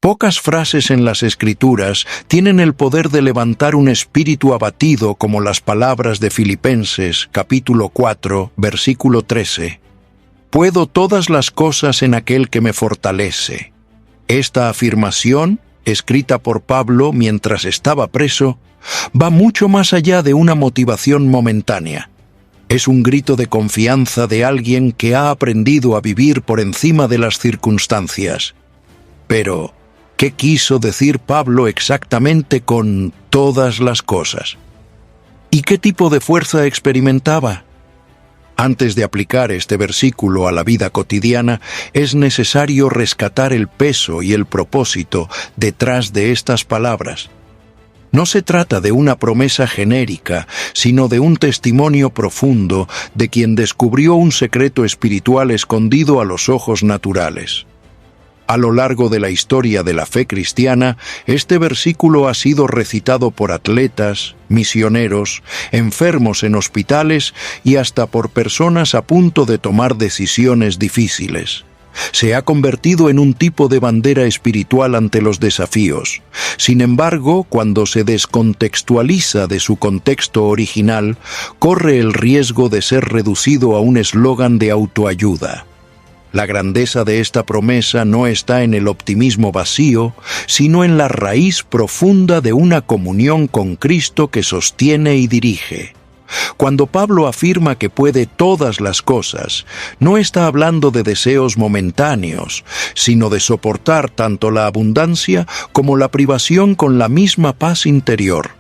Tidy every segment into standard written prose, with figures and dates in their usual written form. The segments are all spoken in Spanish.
Pocas frases en las Escrituras tienen el poder de levantar un espíritu abatido como las palabras de Filipenses, capítulo 4, versículo 13. Puedo todas las cosas en aquel que me fortalece. Esta afirmación, escrita por Pablo mientras estaba preso, va mucho más allá de una motivación momentánea. Es un grito de confianza de alguien que ha aprendido a vivir por encima de las circunstancias. Pero, ¿qué quiso decir Pablo exactamente con todas las cosas? ¿Y qué tipo de fuerza experimentaba? Antes de aplicar este versículo a la vida cotidiana, es necesario rescatar el peso y el propósito detrás de estas palabras. No se trata de una promesa genérica, sino de un testimonio profundo de quien descubrió un secreto espiritual escondido a los ojos naturales. A lo largo de la historia de la fe cristiana, este versículo ha sido recitado por atletas, misioneros, enfermos en hospitales y hasta por personas a punto de tomar decisiones difíciles. Se ha convertido en un tipo de bandera espiritual ante los desafíos. Sin embargo, cuando se descontextualiza de su contexto original, corre el riesgo de ser reducido a un eslogan de autoayuda. La grandeza de esta promesa no está en el optimismo vacío, sino en la raíz profunda de una comunión con Cristo que sostiene y dirige. Cuando Pablo afirma que puede todas las cosas, no está hablando de deseos momentáneos, sino de soportar tanto la abundancia como la privación con la misma paz interior.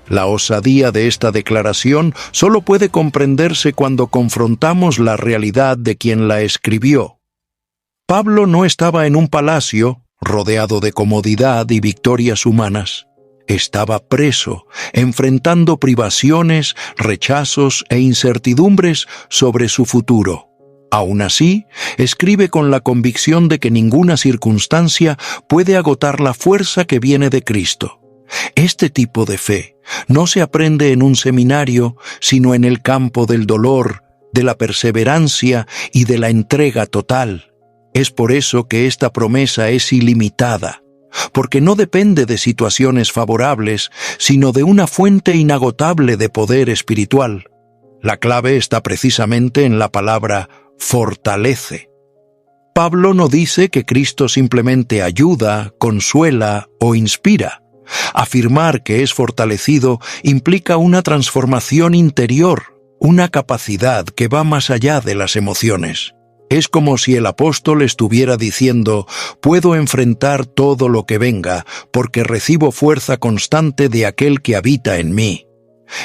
La osadía de esta declaración solo puede comprenderse cuando confrontamos la realidad de quien la escribió. Pablo no estaba en un palacio, rodeado de comodidad y victorias humanas. Estaba preso, enfrentando privaciones, rechazos e incertidumbres sobre su futuro. Aún así, escribe con la convicción de que ninguna circunstancia puede agotar la fuerza que viene de Cristo. Este tipo de fe no se aprende en un seminario, sino en el campo del dolor, de la perseverancia y de la entrega total. Es por eso que esta promesa es ilimitada, porque no depende de situaciones favorables, sino de una fuente inagotable de poder espiritual. La clave está precisamente en la palabra fortalece. Pablo no dice que Cristo simplemente ayuda, consuela o inspira. Afirmar que es fortalecido implica una transformación interior, una capacidad que va más allá de las emociones. Es como si el apóstol estuviera diciendo: puedo enfrentar todo lo que venga, porque recibo fuerza constante de aquel que habita en mí.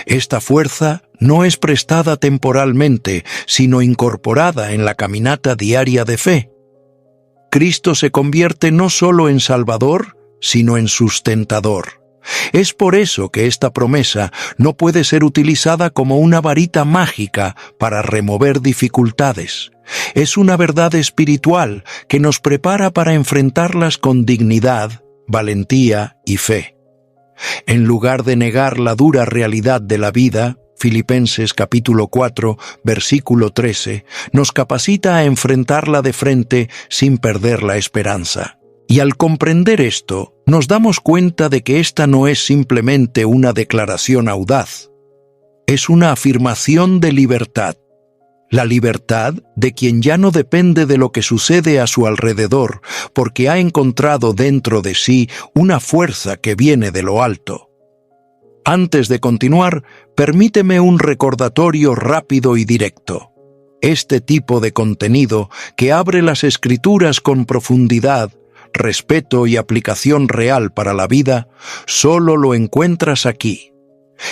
Esta fuerza no es prestada temporalmente, sino incorporada en la caminata diaria de fe. Cristo se convierte no solo en Salvador, sino en sustentador. Es por eso que esta promesa no puede ser utilizada como una varita mágica para remover dificultades. Es una verdad espiritual que nos prepara para enfrentarlas con dignidad, valentía y fe. En lugar de negar la dura realidad de la vida, Filipenses capítulo 4, versículo 13, nos capacita a enfrentarla de frente sin perder la esperanza. Y al comprender esto, nos damos cuenta de que esta no es simplemente una declaración audaz. Es una afirmación de libertad. La libertad de quien ya no depende de lo que sucede a su alrededor, porque ha encontrado dentro de sí una fuerza que viene de lo alto. Antes de continuar, permíteme un recordatorio rápido y directo. Este tipo de contenido, que abre las Escrituras con profundidad, respeto y aplicación real para la vida, solo lo encuentras aquí.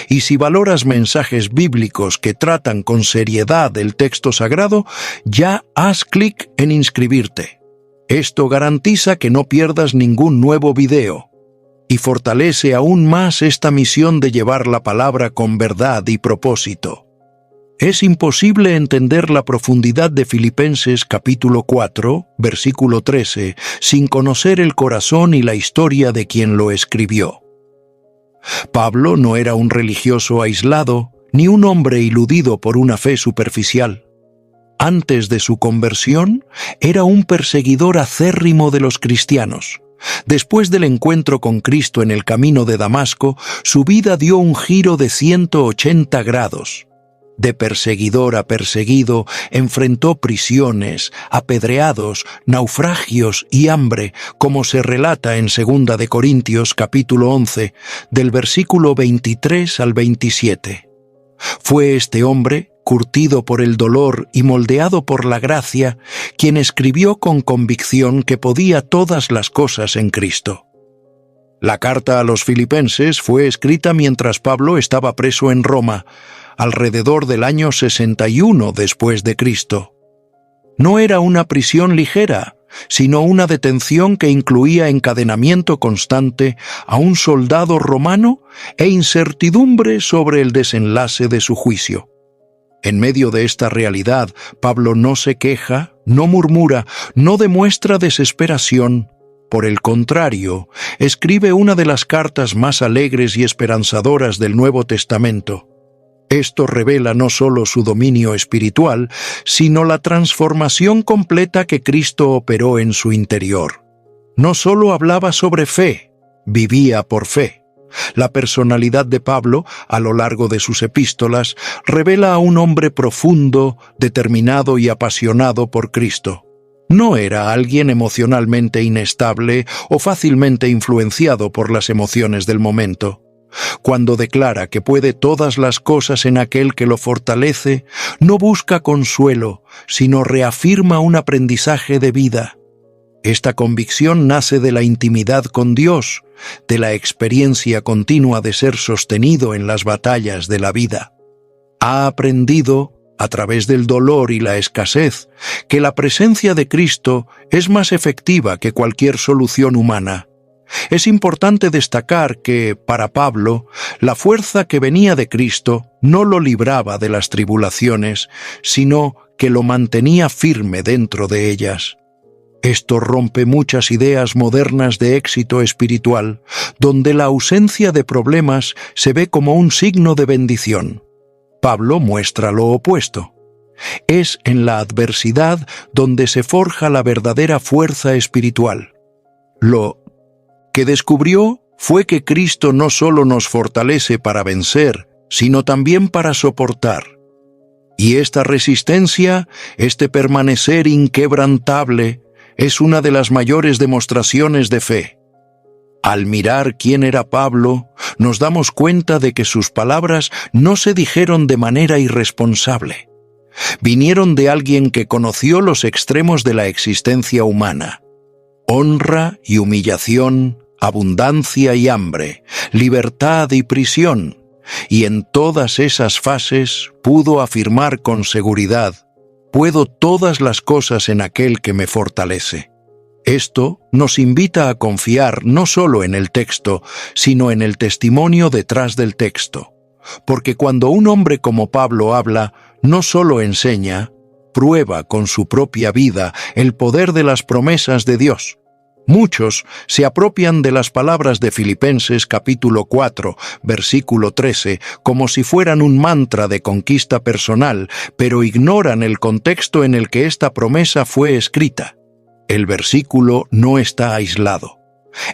Y si valoras mensajes bíblicos que tratan con seriedad el texto sagrado, ya haz clic en inscribirte. Esto garantiza que no pierdas ningún nuevo video y fortalece aún más esta misión de llevar la palabra con verdad y propósito. Es imposible entender la profundidad de Filipenses capítulo 4, versículo 13, sin conocer el corazón y la historia de quien lo escribió. Pablo no era un religioso aislado, ni un hombre iludido por una fe superficial. Antes de su conversión, era un perseguidor acérrimo de los cristianos. Después del encuentro con Cristo en el camino de Damasco, su vida dio un giro de 180 grados. De perseguidor a perseguido, enfrentó prisiones, apedreados, naufragios y hambre, como se relata en 2 de Corintios capítulo 11, del versículo 23 al 27. Fue este hombre, curtido por el dolor y moldeado por la gracia, quien escribió con convicción que podía todas las cosas en Cristo. La carta a los Filipenses fue escrita mientras Pablo estaba preso en Roma, alrededor del año 61 después de Cristo. No era una prisión ligera, sino una detención que incluía encadenamiento constante a un soldado romano e incertidumbre sobre el desenlace de su juicio. En medio de esta realidad, Pablo no se queja, no murmura, no demuestra desesperación. Por el contrario, escribe una de las cartas más alegres y esperanzadoras del Nuevo Testamento. Esto revela no solo su dominio espiritual, sino la transformación completa que Cristo operó en su interior. No solo hablaba sobre fe, vivía por fe. La personalidad de Pablo, a lo largo de sus epístolas, revela a un hombre profundo, determinado y apasionado por Cristo. No era alguien emocionalmente inestable o fácilmente influenciado por las emociones del momento. Cuando declara que puede todas las cosas en aquel que lo fortalece, no busca consuelo, sino reafirma un aprendizaje de vida. Esta convicción nace de la intimidad con Dios, de la experiencia continua de ser sostenido en las batallas de la vida. Ha aprendido, a través del dolor y la escasez, que la presencia de Cristo es más efectiva que cualquier solución humana. Es importante destacar que, para Pablo, la fuerza que venía de Cristo no lo libraba de las tribulaciones, sino que lo mantenía firme dentro de ellas. Esto rompe muchas ideas modernas de éxito espiritual, donde la ausencia de problemas se ve como un signo de bendición. Pablo muestra lo opuesto. Es en la adversidad donde se forja la verdadera fuerza espiritual. Lo que descubrió fue que Cristo no solo nos fortalece para vencer, sino también para soportar. Y esta resistencia, este permanecer inquebrantable, es una de las mayores demostraciones de fe. Al mirar quién era Pablo, nos damos cuenta de que sus palabras no se dijeron de manera irresponsable. Vinieron de alguien que conoció los extremos de la existencia humana: honra y humillación, abundancia y hambre, libertad y prisión, y en todas esas fases pudo afirmar con seguridad: puedo todas las cosas en aquel que me fortalece. Esto nos invita a confiar no solo en el texto, sino en el testimonio detrás del texto. Porque cuando un hombre como Pablo habla, no solo enseña, prueba con su propia vida el poder de las promesas de Dios. Muchos se apropian de las palabras de Filipenses capítulo 4, versículo 13, como si fueran un mantra de conquista personal, pero ignoran el contexto en el que esta promesa fue escrita. El versículo no está aislado.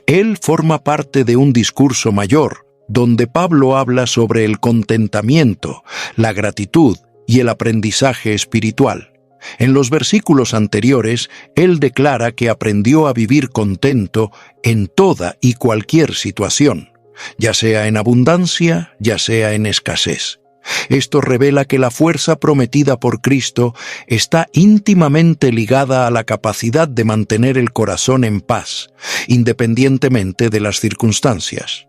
Él forma parte de un discurso mayor, donde Pablo habla sobre el contentamiento, la gratitud y el aprendizaje espiritual. En los versículos anteriores, él declara que aprendió a vivir contento en toda y cualquier situación, ya sea en abundancia, ya sea en escasez. Esto revela que la fuerza prometida por Cristo está íntimamente ligada a la capacidad de mantener el corazón en paz, independientemente de las circunstancias.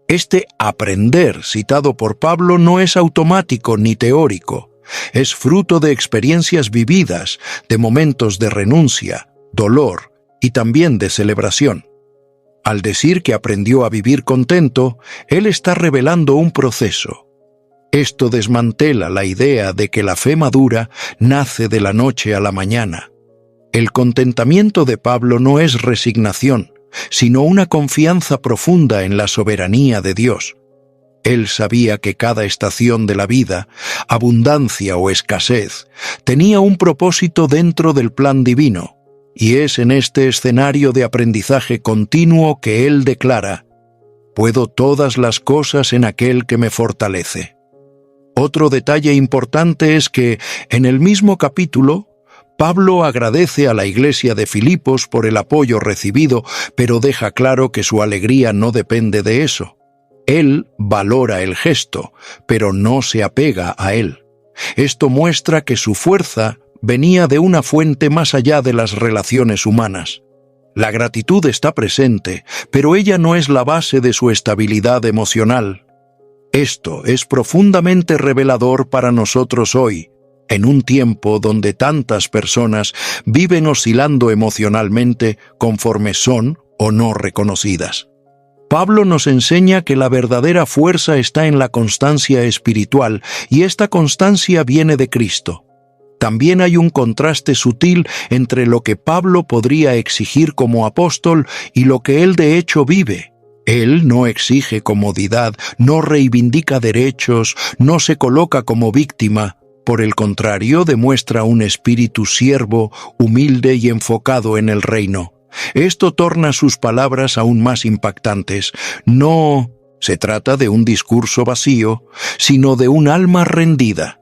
Este aprender citado por Pablo no es automático ni teórico. Es fruto de experiencias vividas, de momentos de renuncia, dolor y también de celebración. Al decir que aprendió a vivir contento, él está revelando un proceso. Esto desmantela la idea de que la fe madura nace de la noche a la mañana. El contentamiento de Pablo no es resignación, sino una confianza profunda en la soberanía de Dios. Él sabía que cada estación de la vida, abundancia o escasez, tenía un propósito dentro del plan divino. Y es en este escenario de aprendizaje continuo que él declara: «Puedo todas las cosas en aquel que me fortalece». Otro detalle importante es que, en el mismo capítulo, Pablo agradece a la iglesia de Filipos por el apoyo recibido, pero deja claro que su alegría no depende de eso. Él valora el gesto, pero no se apega a él. Esto muestra que su fuerza venía de una fuente más allá de las relaciones humanas. La gratitud está presente, pero ella no es la base de su estabilidad emocional. Esto es profundamente revelador para nosotros hoy, en un tiempo donde tantas personas viven oscilando emocionalmente conforme son o no reconocidas. Pablo nos enseña que la verdadera fuerza está en la constancia espiritual, y esta constancia viene de Cristo. También hay un contraste sutil entre lo que Pablo podría exigir como apóstol y lo que él de hecho vive. Él no exige comodidad, no reivindica derechos, no se coloca como víctima. Por el contrario, demuestra un espíritu siervo, humilde y enfocado en el reino. Esto torna sus palabras aún más impactantes. No se trata de un discurso vacío, sino de un alma rendida.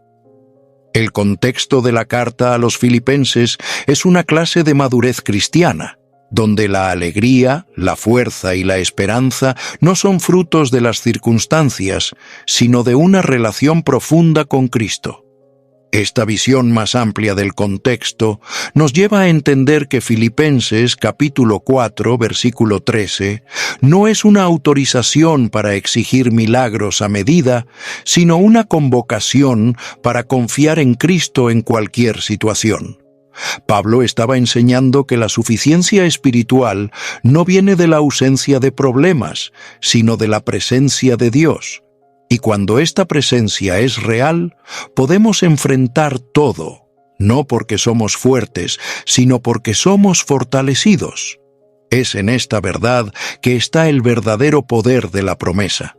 El contexto de la carta a los filipenses es una clase de madurez cristiana, donde la alegría, la fuerza y la esperanza no son frutos de las circunstancias, sino de una relación profunda con Cristo. Esta visión más amplia del contexto nos lleva a entender que Filipenses capítulo 4, versículo 13, no es una autorización para exigir milagros a medida, sino una convocación para confiar en Cristo en cualquier situación. Pablo estaba enseñando que la suficiencia espiritual no viene de la ausencia de problemas, sino de la presencia de Dios. Y cuando esta presencia es real, podemos enfrentar todo, no porque somos fuertes, sino porque somos fortalecidos. Es en esta verdad que está el verdadero poder de la promesa.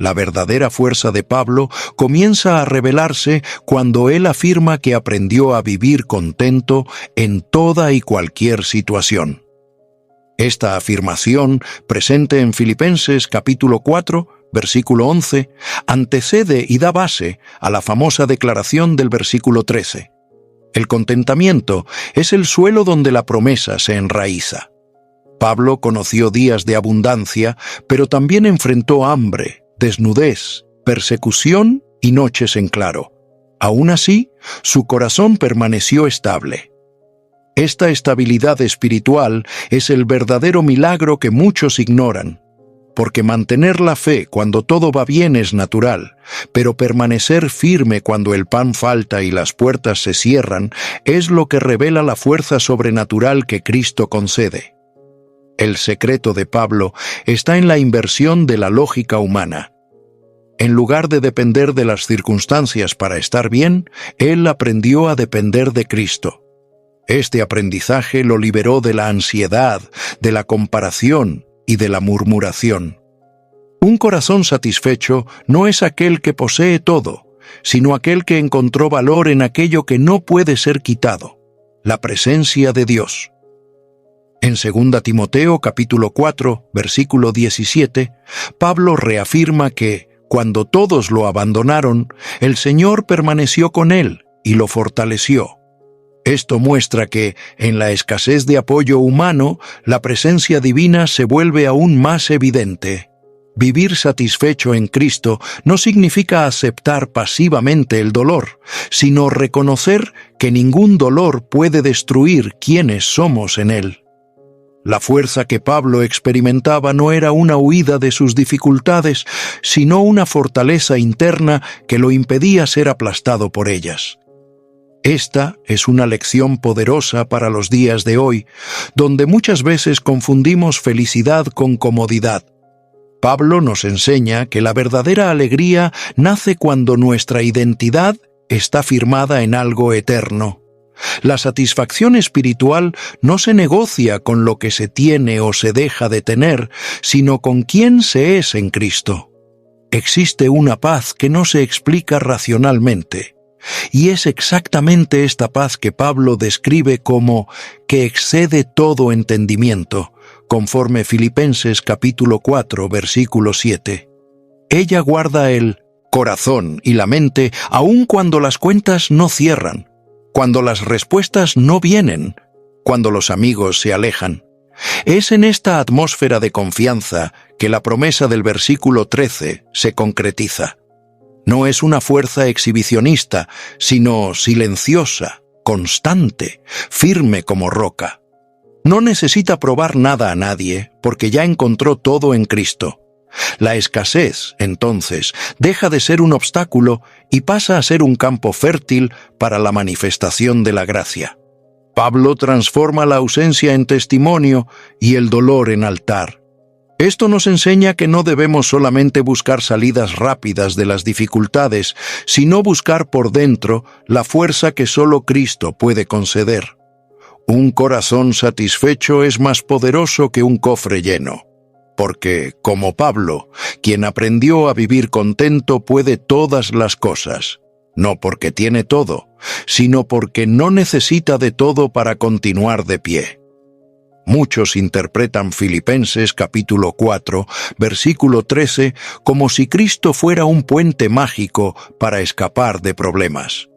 La verdadera fuerza de Pablo comienza a revelarse cuando él afirma que aprendió a vivir contento en toda y cualquier situación. Esta afirmación, presente en Filipenses capítulo 4, versículo 11, antecede y da base a la famosa declaración del versículo 13. El contentamiento es el suelo donde la promesa se enraiza. Pablo conoció días de abundancia, pero también enfrentó hambre, desnudez, persecución y noches en claro. Aún así, su corazón permaneció estable. Esta estabilidad espiritual es el verdadero milagro que muchos ignoran. Porque mantener la fe cuando todo va bien es natural, pero permanecer firme cuando el pan falta y las puertas se cierran es lo que revela la fuerza sobrenatural que Cristo concede. El secreto de Pablo está en la inversión de la lógica humana. En lugar de depender de las circunstancias para estar bien, él aprendió a depender de Cristo. Este aprendizaje lo liberó de la ansiedad, de la comparación y de la murmuración. Un corazón satisfecho no es aquel que posee todo, sino aquel que encontró valor en aquello que no puede ser quitado, la presencia de Dios. En 2 Timoteo capítulo 4, versículo 17, Pablo reafirma que, cuando todos lo abandonaron, el Señor permaneció con él y lo fortaleció. Esto muestra que, en la escasez de apoyo humano, la presencia divina se vuelve aún más evidente. Vivir satisfecho en Cristo no significa aceptar pasivamente el dolor, sino reconocer que ningún dolor puede destruir quienes somos en Él. La fuerza que Pablo experimentaba no era una huida de sus dificultades, sino una fortaleza interna que lo impedía ser aplastado por ellas. Esta es una lección poderosa para los días de hoy, donde muchas veces confundimos felicidad con comodidad. Pablo nos enseña que la verdadera alegría nace cuando nuestra identidad está firmada en algo eterno. La satisfacción espiritual no se negocia con lo que se tiene o se deja de tener, sino con quién se es en Cristo. Existe una paz que no se explica racionalmente. Y es exactamente esta paz que Pablo describe como que excede todo entendimiento, conforme Filipenses capítulo 4, versículo 7. Ella guarda el corazón y la mente aun cuando las cuentas no cierran, cuando las respuestas no vienen, cuando los amigos se alejan. Es en esta atmósfera de confianza que la promesa del versículo 13 se concretiza. No es una fuerza exhibicionista, sino silenciosa, constante, firme como roca. No necesita probar nada a nadie, porque ya encontró todo en Cristo. La escasez, entonces, deja de ser un obstáculo y pasa a ser un campo fértil para la manifestación de la gracia. Pablo transforma la ausencia en testimonio y el dolor en altar. Esto nos enseña que no debemos solamente buscar salidas rápidas de las dificultades, sino buscar por dentro la fuerza que solo Cristo puede conceder. Un corazón satisfecho es más poderoso que un cofre lleno, porque, como Pablo, quien aprendió a vivir contento puede todas las cosas, no porque tiene todo, sino porque no necesita de todo para continuar de pie. Muchos interpretan Filipenses capítulo 4, versículo 13, como si Cristo fuera un puente mágico para escapar de problemas.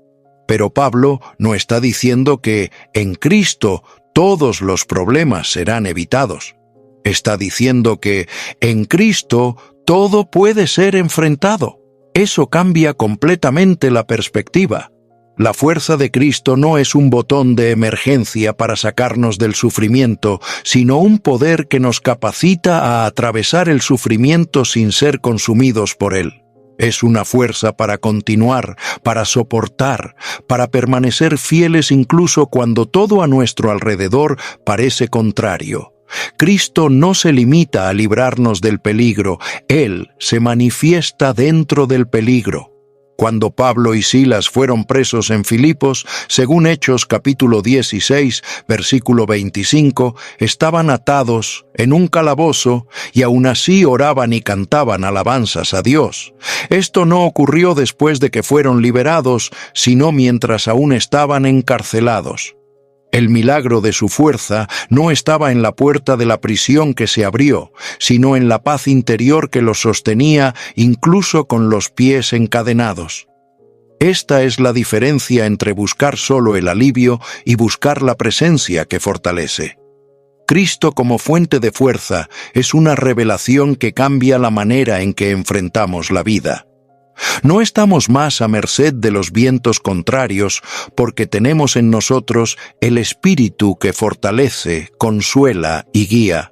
Pero Pablo no está diciendo que en Cristo todos los problemas serán evitados. Está diciendo que en Cristo todo puede ser enfrentado. Eso cambia completamente la perspectiva. La fuerza de Cristo no es un botón de emergencia para sacarnos del sufrimiento, sino un poder que nos capacita a atravesar el sufrimiento sin ser consumidos por él. Es una fuerza para continuar, para soportar, para permanecer fieles incluso cuando todo a nuestro alrededor parece contrario. Cristo no se limita a librarnos del peligro, Él se manifiesta dentro del peligro. Cuando Pablo y Silas fueron presos en Filipos, según Hechos capítulo 16, versículo 25, estaban atados en un calabozo y aún así oraban y cantaban alabanzas a Dios. Esto no ocurrió después de que fueron liberados, sino mientras aún estaban encarcelados. El milagro de su fuerza no estaba en la puerta de la prisión que se abrió, sino en la paz interior que los sostenía incluso con los pies encadenados. Esta es la diferencia entre buscar solo el alivio y buscar la presencia que fortalece. Cristo como fuente de fuerza es una revelación que cambia la manera en que enfrentamos la vida. No estamos más a merced de los vientos contrarios porque tenemos en nosotros el Espíritu que fortalece, consuela y guía.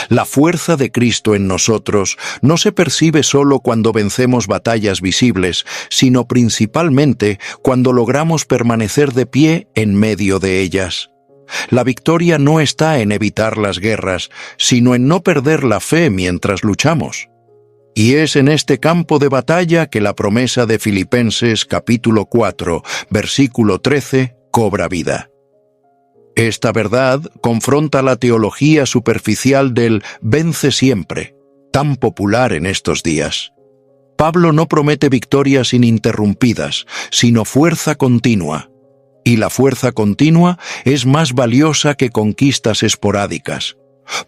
La fuerza de Cristo en nosotros no se percibe solo cuando vencemos batallas visibles, sino principalmente cuando logramos permanecer de pie en medio de ellas. La victoria no está en evitar las guerras, sino en no perder la fe mientras luchamos. Y es en este campo de batalla que la promesa de Filipenses capítulo 4, versículo 13, cobra vida. Esta verdad confronta la teología superficial del vence siempre, tan popular en estos días. Pablo no promete victorias ininterrumpidas, sino fuerza continua. Y la fuerza continua es más valiosa que conquistas esporádicas,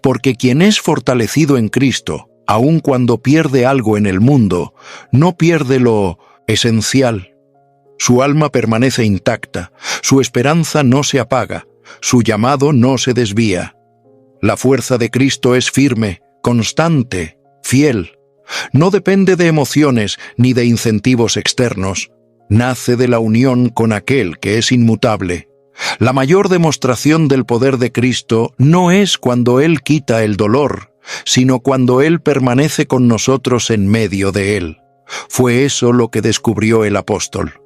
porque quien es fortalecido en Cristo, aun cuando pierde algo en el mundo, no pierde lo esencial. Su alma permanece intacta, su esperanza no se apaga, su llamado no se desvía. La fuerza de Cristo es firme, constante, fiel. No depende de emociones ni de incentivos externos. Nace de la unión con aquel que es inmutable. La mayor demostración del poder de Cristo no es cuando Él quita el dolor, sino cuando Él permanece con nosotros en medio de él. Fue eso lo que descubrió el apóstol.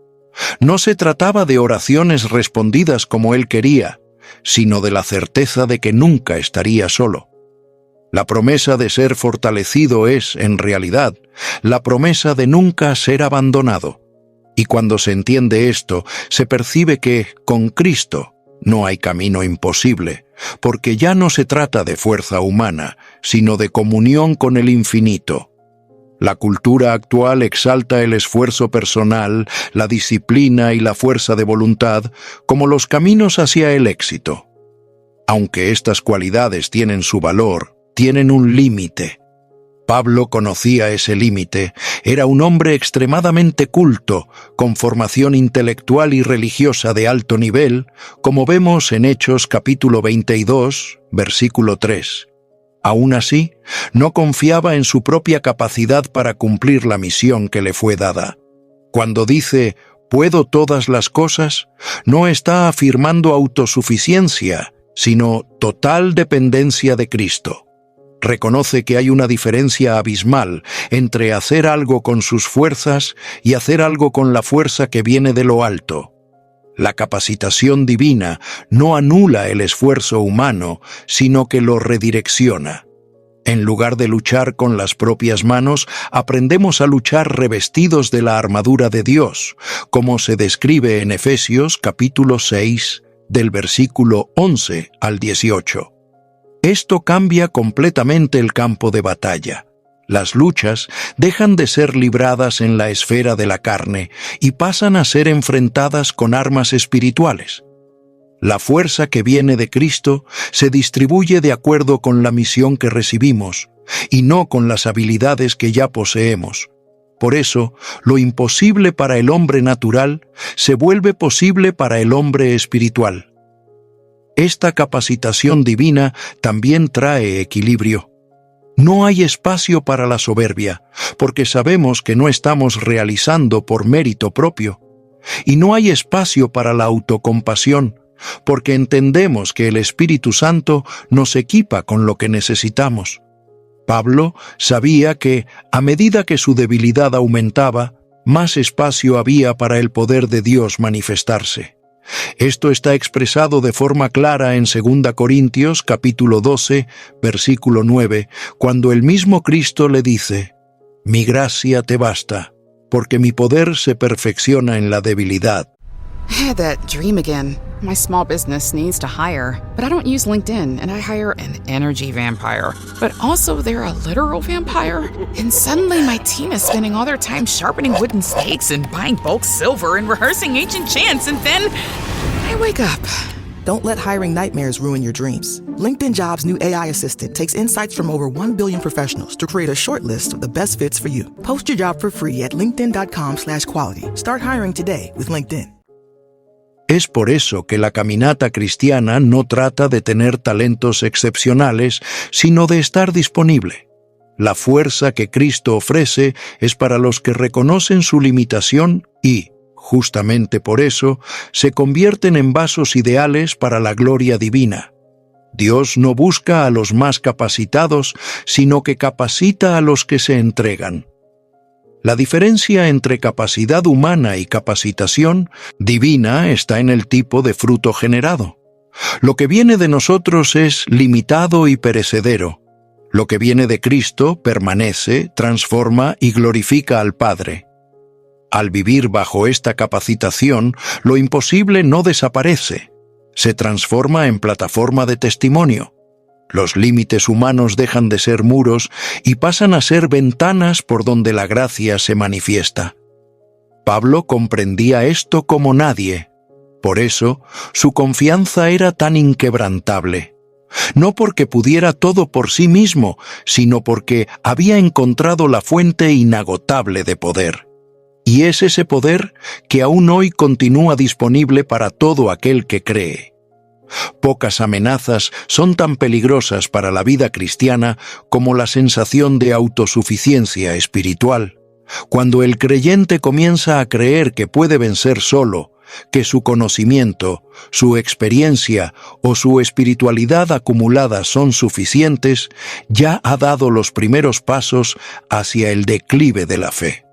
No se trataba de oraciones respondidas como él quería, sino de la certeza de que nunca estaría solo. La promesa de ser fortalecido es, en realidad, la promesa de nunca ser abandonado. Y cuando se entiende esto, se percibe que, con Cristo, no hay camino imposible, porque ya no se trata de fuerza humana, sino de comunión con el infinito. La cultura actual exalta el esfuerzo personal, la disciplina y la fuerza de voluntad como los caminos hacia el éxito. Aunque estas cualidades tienen su valor, tienen un límite. Pablo conocía ese límite. Era un hombre extremadamente culto, con formación intelectual y religiosa de alto nivel, como vemos en Hechos capítulo 22, versículo 3. Aún así, no confiaba en su propia capacidad para cumplir la misión que le fue dada. Cuando dice, «puedo todas las cosas», no está afirmando autosuficiencia, sino total dependencia de Cristo. Reconoce que hay una diferencia abismal entre hacer algo con sus fuerzas y hacer algo con la fuerza que viene de lo alto. La capacitación divina no anula el esfuerzo humano, sino que lo redirecciona. En lugar de luchar con las propias manos, aprendemos a luchar revestidos de la armadura de Dios, como se describe en Efesios capítulo 6, del versículo 11 al 18. Esto cambia completamente el campo de batalla. Las luchas dejan de ser libradas en la esfera de la carne y pasan a ser enfrentadas con armas espirituales. La fuerza que viene de Cristo se distribuye de acuerdo con la misión que recibimos y no con las habilidades que ya poseemos. Por eso, lo imposible para el hombre natural se vuelve posible para el hombre espiritual. Esta capacitación divina también trae equilibrio. No hay espacio para la soberbia, porque sabemos que no estamos realizando por mérito propio. Y no hay espacio para la autocompasión, porque entendemos que el Espíritu Santo nos equipa con lo que necesitamos. Pablo sabía que, a medida que su debilidad aumentaba, más espacio había para el poder de Dios manifestarse. Esto está expresado de forma clara en 2 Corintios capítulo 12, versículo 9, cuando el mismo Cristo le dice, «Mi gracia te basta, porque mi poder se perfecciona en la debilidad». I had that dream again. My small business needs to hire, but I don't use LinkedIn, and I hire an energy vampire. But also they're a literal vampire. And suddenly my team is spending all their time sharpening wooden stakes and buying bulk silver and rehearsing ancient chants, and then I wake up. Don't let hiring nightmares ruin your dreams. LinkedIn Jobs' new AI assistant takes insights from over 1 billion professionals to create a short list of the best fits for you. Post your job for free at linkedin.com/quality. Start hiring today with LinkedIn. Es por eso que la caminata cristiana no trata de tener talentos excepcionales, sino de estar disponible. La fuerza que Cristo ofrece es para los que reconocen su limitación y, justamente por eso, se convierten en vasos ideales para la gloria divina. Dios no busca a los más capacitados, sino que capacita a los que se entregan. La diferencia entre capacidad humana y capacitación divina está en el tipo de fruto generado. Lo que viene de nosotros es limitado y perecedero. Lo que viene de Cristo permanece, transforma y glorifica al Padre. Al vivir bajo esta capacitación, lo imposible no desaparece. Se transforma en plataforma de testimonio. Los límites humanos dejan de ser muros y pasan a ser ventanas por donde la gracia se manifiesta. Pablo comprendía esto como nadie. Por eso, su confianza era tan inquebrantable. No porque pudiera todo por sí mismo, sino porque había encontrado la fuente inagotable de poder. Y es ese poder que aún hoy continúa disponible para todo aquel que cree. Pocas amenazas son tan peligrosas para la vida cristiana como la sensación de autosuficiencia espiritual. Cuando el creyente comienza a creer que puede vencer solo, que su conocimiento, su experiencia o su espiritualidad acumulada son suficientes, ya ha dado los primeros pasos hacia el declive de la fe.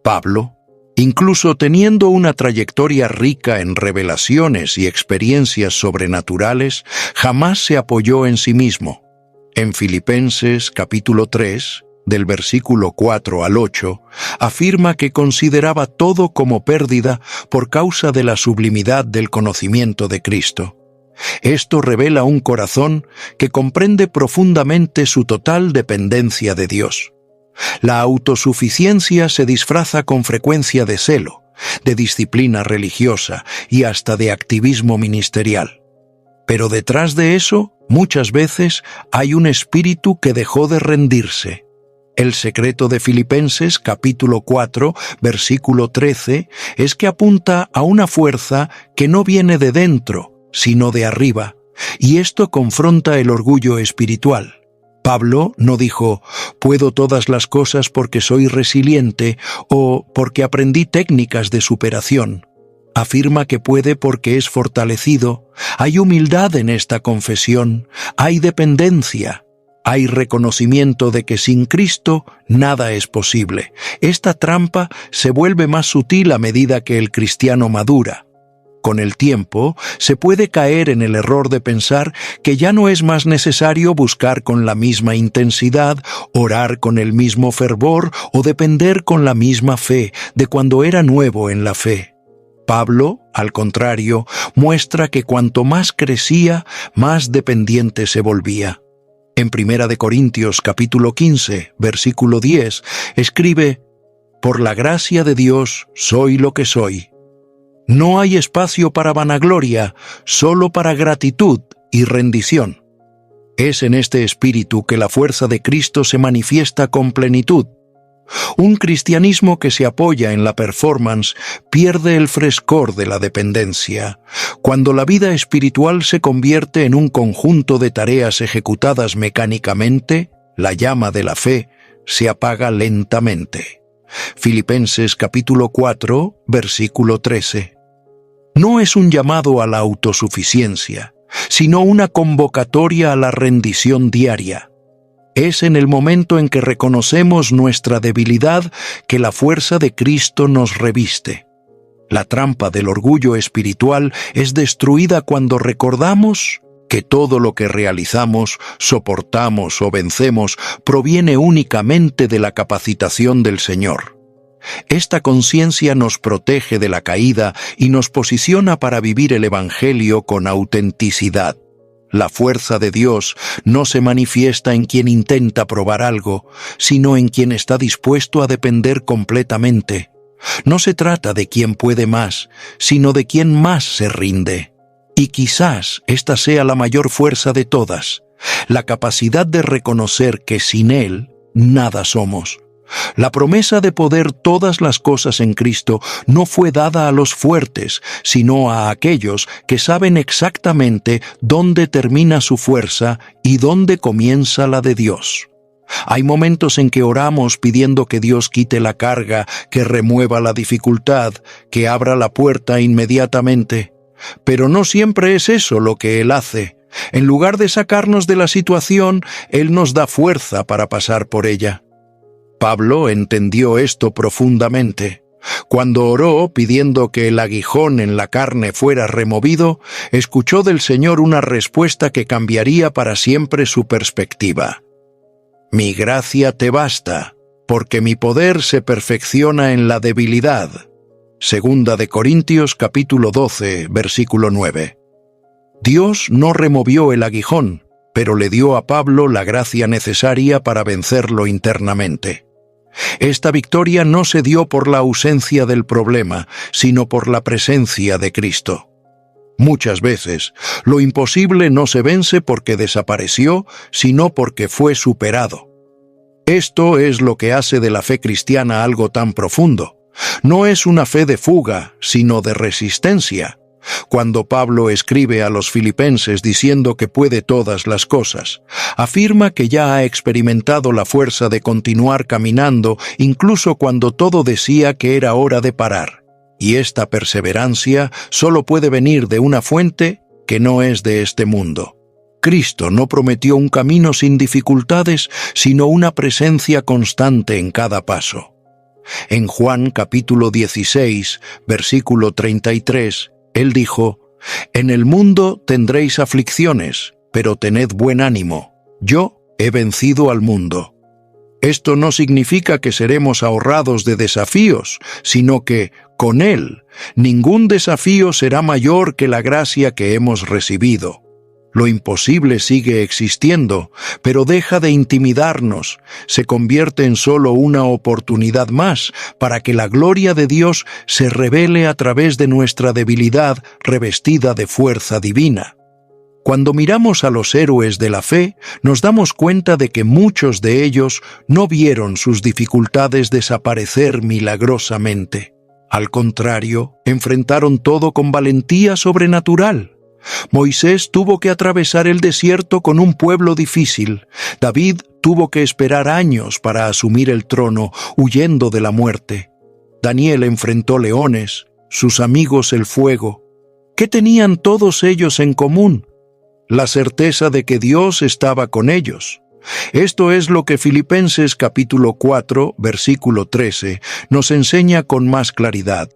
Pablo, incluso teniendo una trayectoria rica en revelaciones y experiencias sobrenaturales, jamás se apoyó en sí mismo. En Filipenses capítulo 3, del versículo 4 al 8, afirma que consideraba todo como pérdida por causa de la sublimidad del conocimiento de Cristo. Esto revela un corazón que comprende profundamente su total dependencia de Dios. La autosuficiencia se disfraza con frecuencia de celo, de disciplina religiosa y hasta de activismo ministerial. Pero detrás de eso, muchas veces, hay un espíritu que dejó de rendirse. El secreto de Filipenses capítulo 4, versículo 13, es que apunta a una fuerza que no viene de dentro, sino de arriba, y esto confronta el orgullo espiritual. Pablo no dijo, puedo todas las cosas porque soy resiliente o porque aprendí técnicas de superación. Afirma que puede porque es fortalecido. Hay humildad en esta confesión, hay dependencia. Hay reconocimiento de que sin Cristo nada es posible. Esta trampa se vuelve más sutil a medida que el cristiano madura. Con el tiempo, se puede caer en el error de pensar que ya no es más necesario buscar con la misma intensidad, orar con el mismo fervor o depender con la misma fe de cuando era nuevo en la fe. Pablo, al contrario, muestra que cuanto más crecía, más dependiente se volvía. En 1 Corintios capítulo 15, versículo 10, escribe, «Por la gracia de Dios soy lo que soy». No hay espacio para vanagloria, solo para gratitud y rendición. Es en este espíritu que la fuerza de Cristo se manifiesta con plenitud. Un cristianismo que se apoya en la performance pierde el frescor de la dependencia. Cuando la vida espiritual se convierte en un conjunto de tareas ejecutadas mecánicamente, la llama de la fe se apaga lentamente. Filipenses capítulo 4, versículo 13. No es un llamado a la autosuficiencia, sino una convocatoria a la rendición diaria. Es en el momento en que reconocemos nuestra debilidad que la fuerza de Cristo nos reviste. La trampa del orgullo espiritual es destruida cuando recordamos que todo lo que realizamos, soportamos o vencemos proviene únicamente de la capacitación del Señor. Esta conciencia nos protege de la caída y nos posiciona para vivir el Evangelio con autenticidad. La fuerza de Dios no se manifiesta en quien intenta probar algo, sino en quien está dispuesto a depender completamente. No se trata de quien puede más, sino de quien más se rinde. Y quizás esta sea la mayor fuerza de todas, la capacidad de reconocer que sin Él nada somos. La promesa de poder todas las cosas en Cristo no fue dada a los fuertes, sino a aquellos que saben exactamente dónde termina su fuerza y dónde comienza la de Dios. Hay momentos en que oramos pidiendo que Dios quite la carga, que remueva la dificultad, que abra la puerta inmediatamente. Pero no siempre es eso lo que Él hace. En lugar de sacarnos de la situación, Él nos da fuerza para pasar por ella. Pablo entendió esto profundamente. Cuando oró pidiendo que el aguijón en la carne fuera removido, escuchó del Señor una respuesta que cambiaría para siempre su perspectiva. «Mi gracia te basta, porque mi poder se perfecciona en la debilidad». Segunda de Corintios capítulo 12, versículo 9. Dios no removió el aguijón, pero le dio a Pablo la gracia necesaria para vencerlo internamente. Esta victoria no se dio por la ausencia del problema, sino por la presencia de Cristo. Muchas veces, lo imposible no se vence porque desapareció, sino porque fue superado. Esto es lo que hace de la fe cristiana algo tan profundo. No es una fe de fuga, sino de resistencia. Cuando Pablo escribe a los filipenses diciendo que puede todas las cosas, afirma que ya ha experimentado la fuerza de continuar caminando incluso cuando todo decía que era hora de parar. Y esta perseverancia solo puede venir de una fuente que no es de este mundo. Cristo no prometió un camino sin dificultades, sino una presencia constante en cada paso. En Juan capítulo 16, versículo 33, Él dijo, «En el mundo tendréis aflicciones, pero tened buen ánimo. Yo he vencido al mundo». Esto no significa que seremos ahorrados de desafíos, sino que, con Él, ningún desafío será mayor que la gracia que hemos recibido. Lo imposible sigue existiendo, pero deja de intimidarnos, se convierte en solo una oportunidad más para que la gloria de Dios se revele a través de nuestra debilidad revestida de fuerza divina. Cuando miramos a los héroes de la fe, nos damos cuenta de que muchos de ellos no vieron sus dificultades desaparecer milagrosamente. Al contrario, enfrentaron todo con valentía sobrenatural. Moisés tuvo que atravesar el desierto con un pueblo difícil. David tuvo que esperar años para asumir el trono, huyendo de la muerte. Daniel enfrentó leones, sus amigos el fuego. ¿Qué tenían todos ellos en común? La certeza de que Dios estaba con ellos. Esto es lo que Filipenses capítulo 4, versículo 13, nos enseña con más claridad.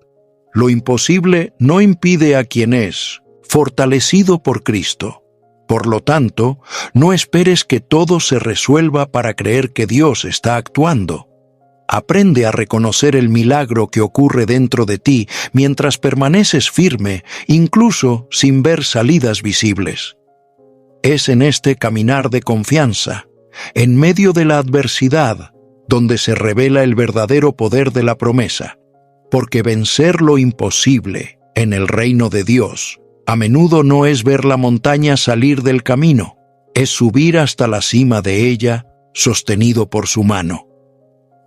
Lo imposible no impide a quien es fortalecido por Cristo. Por lo tanto, no esperes que todo se resuelva para creer que Dios está actuando. Aprende a reconocer el milagro que ocurre dentro de ti mientras permaneces firme, incluso sin ver salidas visibles. Es en este caminar de confianza, en medio de la adversidad, donde se revela el verdadero poder de la promesa, porque vencer lo imposible en el reino de Dios a menudo no es ver la montaña salir del camino, es subir hasta la cima de ella, sostenido por su mano.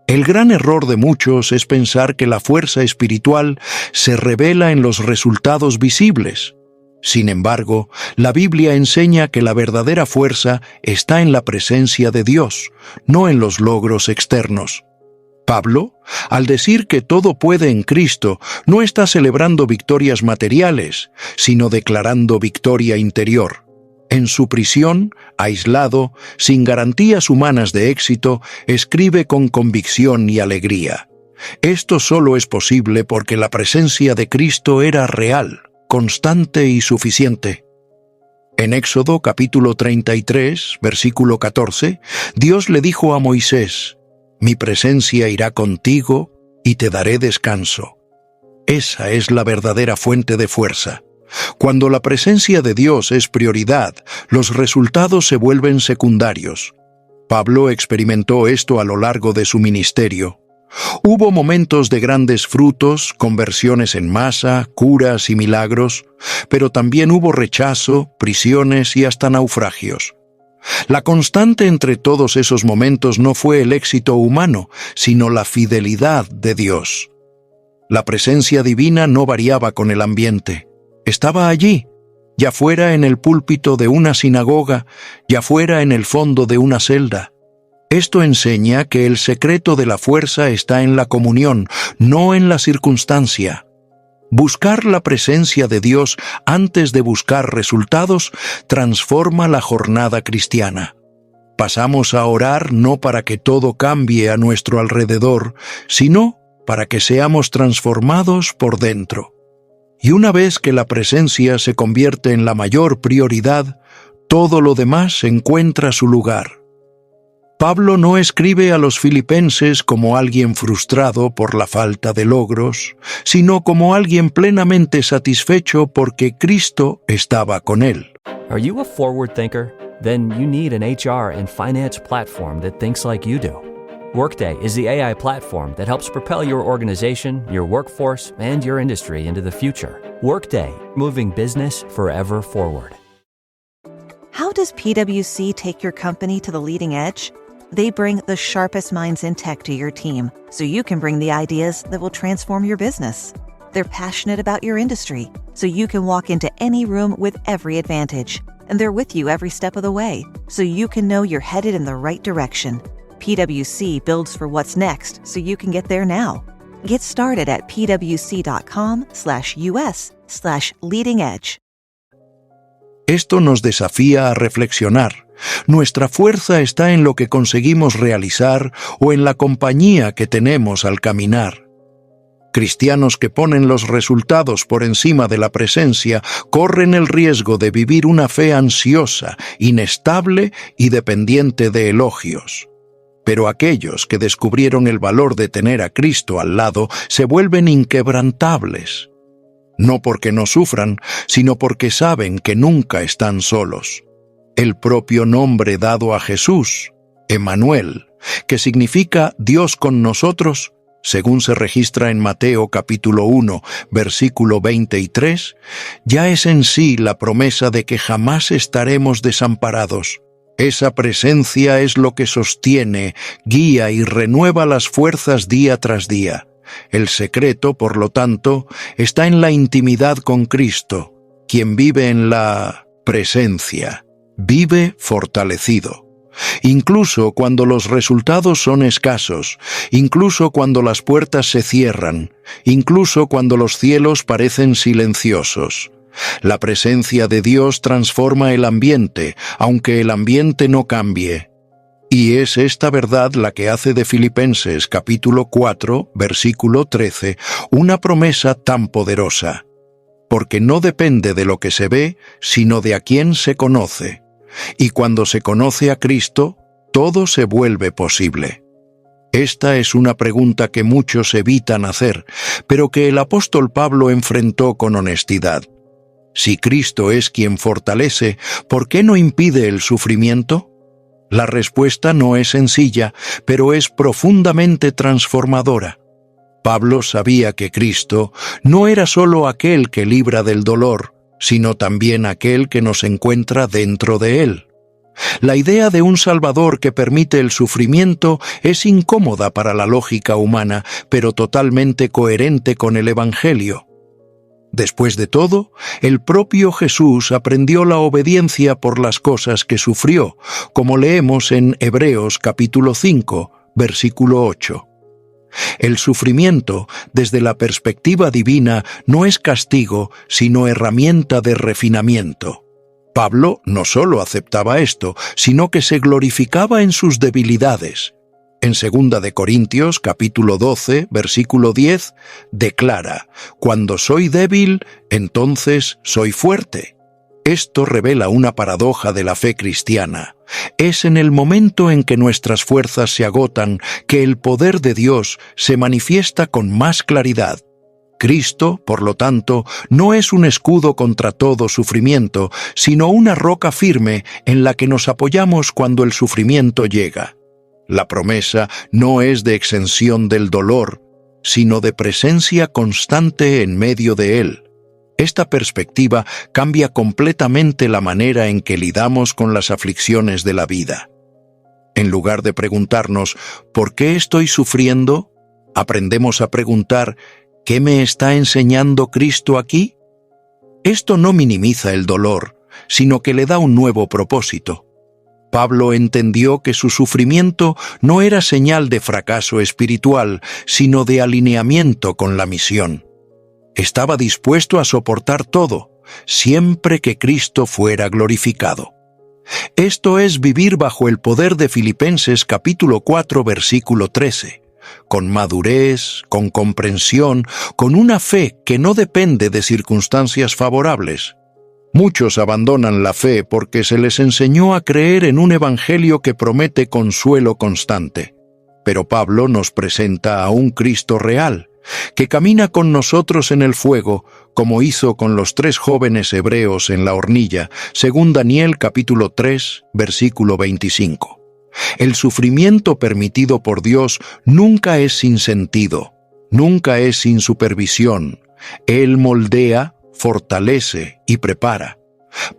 El gran error de muchos es pensar que la fuerza espiritual se revela en los resultados visibles. Sin embargo, la Biblia enseña que la verdadera fuerza está en la presencia de Dios, no en los logros externos. Pablo, al decir que todo puede en Cristo, no está celebrando victorias materiales, sino declarando victoria interior. En su prisión, aislado, sin garantías humanas de éxito, escribe con convicción y alegría. Esto solo es posible porque la presencia de Cristo era real, constante y suficiente. En Éxodo capítulo 33, versículo 14, Dios le dijo a Moisés: «Mi presencia irá contigo y te daré descanso». Esa es la verdadera fuente de fuerza. Cuando la presencia de Dios es prioridad, los resultados se vuelven secundarios. Pablo experimentó esto a lo largo de su ministerio. Hubo momentos de grandes frutos, conversiones en masa, curas y milagros, pero también hubo rechazo, prisiones y hasta naufragios. La constante entre todos esos momentos no fue el éxito humano, sino la fidelidad de Dios. La presencia divina no variaba con el ambiente. Estaba allí, ya fuera en el púlpito de una sinagoga, ya fuera en el fondo de una celda. Esto enseña que el secreto de la fuerza está en la comunión, no en la circunstancia. Buscar la presencia de Dios antes de buscar resultados transforma la jornada cristiana. Pasamos a orar no para que todo cambie a nuestro alrededor, sino para que seamos transformados por dentro. Y una vez que la presencia se convierte en la mayor prioridad, todo lo demás encuentra su lugar. Pablo no escribe a los filipenses como alguien frustrado por la falta de logros, sino como alguien plenamente satisfecho porque Cristo estaba con él. Are you a forward thinker? Then you need an HR and finance platform that thinks like you do. Workday is the AI platform that helps propel your organization, your workforce, and your industry into the future. Workday, moving business forever forward. How does PwC take your company to the leading edge? They bring the sharpest minds in tech to your team, so you can bring the ideas that will transform your business. They're passionate about your industry, so you can walk into any room with every advantage. And they're with you every step of the way, so you can know you're headed in the right direction. PwC builds for what's next, so you can get there now. Get started at pwc.com/us/leading edge. Esto nos desafía a reflexionar. Nuestra fuerza está en lo que conseguimos realizar o en la compañía que tenemos al caminar. Cristianos que ponen los resultados por encima de la presencia corren el riesgo de vivir una fe ansiosa, inestable y dependiente de elogios. Pero aquellos que descubrieron el valor de tener a Cristo al lado se vuelven inquebrantables. no porque no sufran, sino porque saben que nunca están solos. El propio nombre dado a Jesús, Emmanuel, que significa Dios con nosotros, según se registra en Mateo capítulo 1, versículo 23, ya es en sí la promesa de que jamás estaremos desamparados. Esa presencia es lo que sostiene, guía y renueva las fuerzas día tras día. El secreto, por lo tanto, está en la intimidad con Cristo, quien vive en la presencia, vive fortalecido. Incluso cuando los resultados son escasos, incluso cuando las puertas se cierran, incluso cuando los cielos parecen silenciosos. La presencia de Dios transforma el ambiente, aunque el ambiente no cambie. Y es esta verdad la que hace de Filipenses capítulo 4, versículo 13, una promesa tan poderosa. Porque no depende de lo que se ve, sino de a quién se conoce. Y cuando se conoce a Cristo, todo se vuelve posible. Esta es una pregunta que muchos evitan hacer, pero que el apóstol Pablo enfrentó con honestidad. Si Cristo es quien fortalece, ¿por qué no impide el sufrimiento? La respuesta no es sencilla, pero es profundamente transformadora. Pablo sabía que Cristo no era solo aquel que libra del dolor, sino también aquel que nos encuentra dentro de él. La idea de un Salvador que permite el sufrimiento es incómoda para la lógica humana, pero totalmente coherente con el Evangelio. Después de todo, el propio Jesús aprendió la obediencia por las cosas que sufrió, como leemos en Hebreos capítulo 5, versículo 8. El sufrimiento, desde la perspectiva divina, no es castigo, sino herramienta de refinamiento. Pablo no solo aceptaba esto, sino que se glorificaba en sus debilidades. En 2 de Corintios, capítulo 12, versículo 10, declara: «Cuando soy débil, entonces soy fuerte». Esto revela una paradoja de la fe cristiana. Es en el momento en que nuestras fuerzas se agotan que el poder de Dios se manifiesta con más claridad. Cristo, por lo tanto, no es un escudo contra todo sufrimiento, sino una roca firme en la que nos apoyamos cuando el sufrimiento llega. La promesa no es de exención del dolor, sino de presencia constante en medio de él. Esta perspectiva cambia completamente la manera en que lidamos con las aflicciones de la vida. En lugar de preguntarnos ¿por qué estoy sufriendo?, aprendemos a preguntar ¿qué me está enseñando Cristo aquí? Esto no minimiza el dolor, sino que le da un nuevo propósito. Pablo entendió que su sufrimiento no era señal de fracaso espiritual, sino de alineamiento con la misión. Estaba dispuesto a soportar todo, siempre que Cristo fuera glorificado. Esto es vivir bajo el poder de Filipenses capítulo 4, versículo 13, con madurez, con comprensión, con una fe que no depende de circunstancias favorables. Muchos abandonan la fe porque se les enseñó a creer en un evangelio que promete consuelo constante. Pero Pablo nos presenta a un Cristo real, que camina con nosotros en el fuego, como hizo con los 3 jóvenes hebreos en la hornilla, según Daniel capítulo 3, versículo 25. El sufrimiento permitido por Dios nunca es sin sentido, nunca es sin supervisión. Él moldea, fortalece y prepara.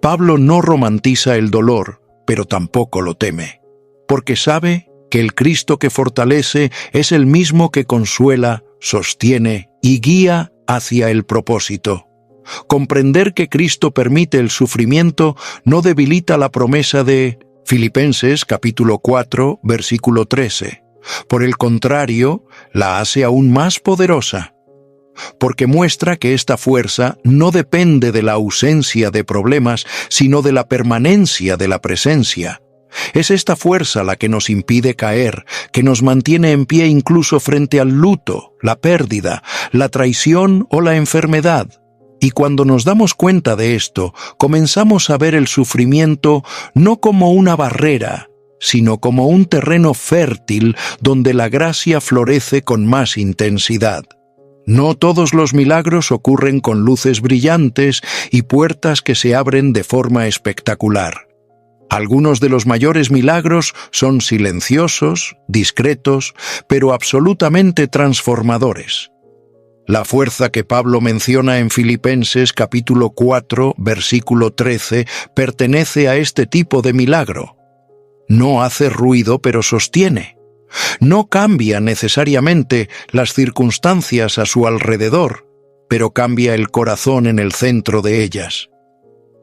Pablo no romantiza el dolor, pero tampoco lo teme, porque sabe que el Cristo que fortalece es el mismo que consuela, sostiene y guía hacia el propósito. Comprender que Cristo permite el sufrimiento no debilita la promesa de Filipenses capítulo 4, versículo 13. Por el contrario, la hace aún más poderosa, porque muestra que esta fuerza no depende de la ausencia de problemas, sino de la permanencia de la presencia. Es esta fuerza la que nos impide caer, que nos mantiene en pie incluso frente al luto, la pérdida, la traición o la enfermedad. Y cuando nos damos cuenta de esto, comenzamos a ver el sufrimiento no como una barrera, sino como un terreno fértil donde la gracia florece con más intensidad. No todos los milagros ocurren con luces brillantes y puertas que se abren de forma espectacular. Algunos de los mayores milagros son silenciosos, discretos, pero absolutamente transformadores. La fuerza que Pablo menciona en Filipenses capítulo 4, versículo 13, pertenece a este tipo de milagro. No hace ruido, pero sostiene. No cambia necesariamente las circunstancias a su alrededor, pero cambia el corazón en el centro de ellas.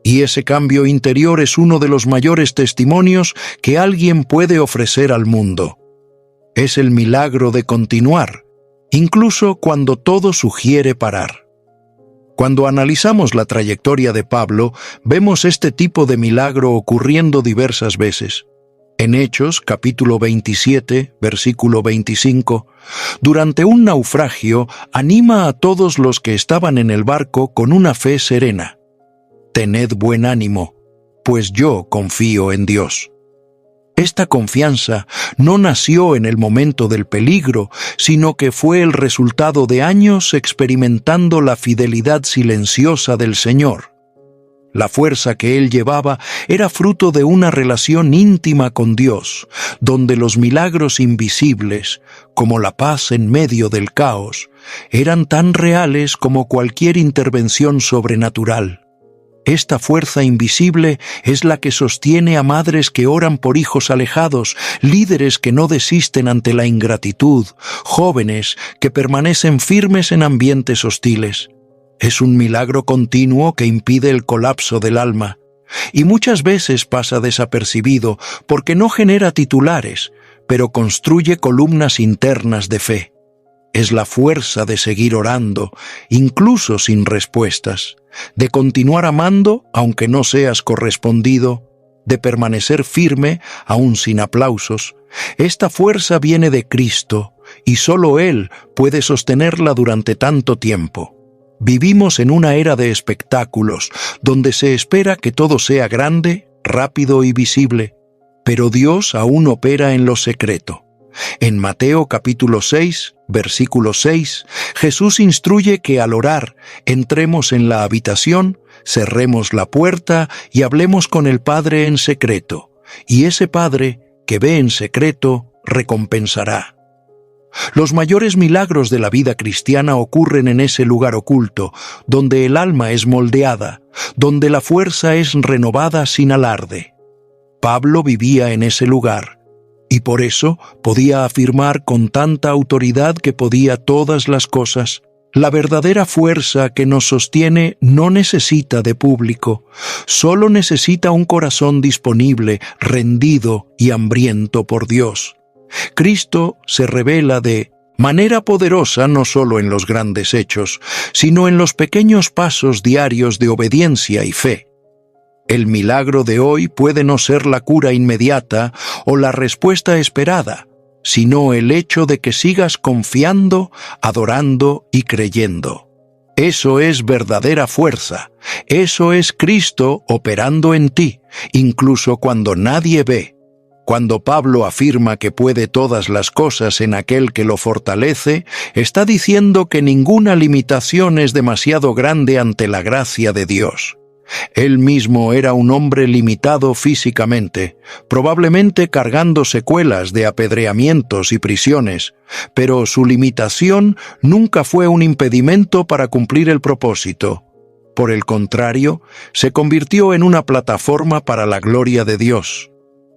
Y ese cambio interior es uno de los mayores testimonios que alguien puede ofrecer al mundo. Es el milagro de continuar, incluso cuando todo sugiere parar. Cuando analizamos la trayectoria de Pablo, vemos este tipo de milagro ocurriendo diversas veces. En Hechos, capítulo 27, versículo 25, durante un naufragio, anima a todos los que estaban en el barco con una fe serena. Tened buen ánimo, pues yo confío en Dios. Esta confianza no nació en el momento del peligro, sino que fue el resultado de años experimentando la fidelidad silenciosa del Señor. La fuerza que él llevaba era fruto de una relación íntima con Dios, donde los milagros invisibles, como la paz en medio del caos, eran tan reales como cualquier intervención sobrenatural. Esta fuerza invisible es la que sostiene a madres que oran por hijos alejados, líderes que no desisten ante la ingratitud, jóvenes que permanecen firmes en ambientes hostiles. Es un milagro continuo que impide el colapso del alma, y muchas veces pasa desapercibido porque no genera titulares, pero construye columnas internas de fe. Es la fuerza de seguir orando, incluso sin respuestas, de continuar amando aunque no seas correspondido, de permanecer firme aún sin aplausos. Esta fuerza viene de Cristo, y solo Él puede sostenerla durante tanto tiempo. Vivimos en una era de espectáculos, donde se espera que todo sea grande, rápido y visible, pero Dios aún opera en lo secreto. En Mateo capítulo 6, versículo 6, Jesús instruye que al orar entremos en la habitación, cerremos la puerta y hablemos con el Padre en secreto, y ese Padre que ve en secreto recompensará. Los mayores milagros de la vida cristiana ocurren en ese lugar oculto, donde el alma es moldeada, donde la fuerza es renovada sin alarde. Pablo vivía en ese lugar, y por eso podía afirmar con tanta autoridad que podía todas las cosas. La verdadera fuerza que nos sostiene no necesita de público, solo necesita un corazón disponible, rendido y hambriento por Dios. Cristo se revela de manera poderosa no solo en los grandes hechos, sino en los pequeños pasos diarios de obediencia y fe. El milagro de hoy puede no ser la cura inmediata o la respuesta esperada, sino el hecho de que sigas confiando, adorando y creyendo. Eso es verdadera fuerza, eso es Cristo operando en ti, incluso cuando nadie ve. Cuando Pablo afirma que puede todas las cosas en aquel que lo fortalece, está diciendo que ninguna limitación es demasiado grande ante la gracia de Dios. Él mismo era un hombre limitado físicamente, probablemente cargando secuelas de apedreamientos y prisiones, pero su limitación nunca fue un impedimento para cumplir el propósito. Por el contrario, se convirtió en una plataforma para la gloria de Dios.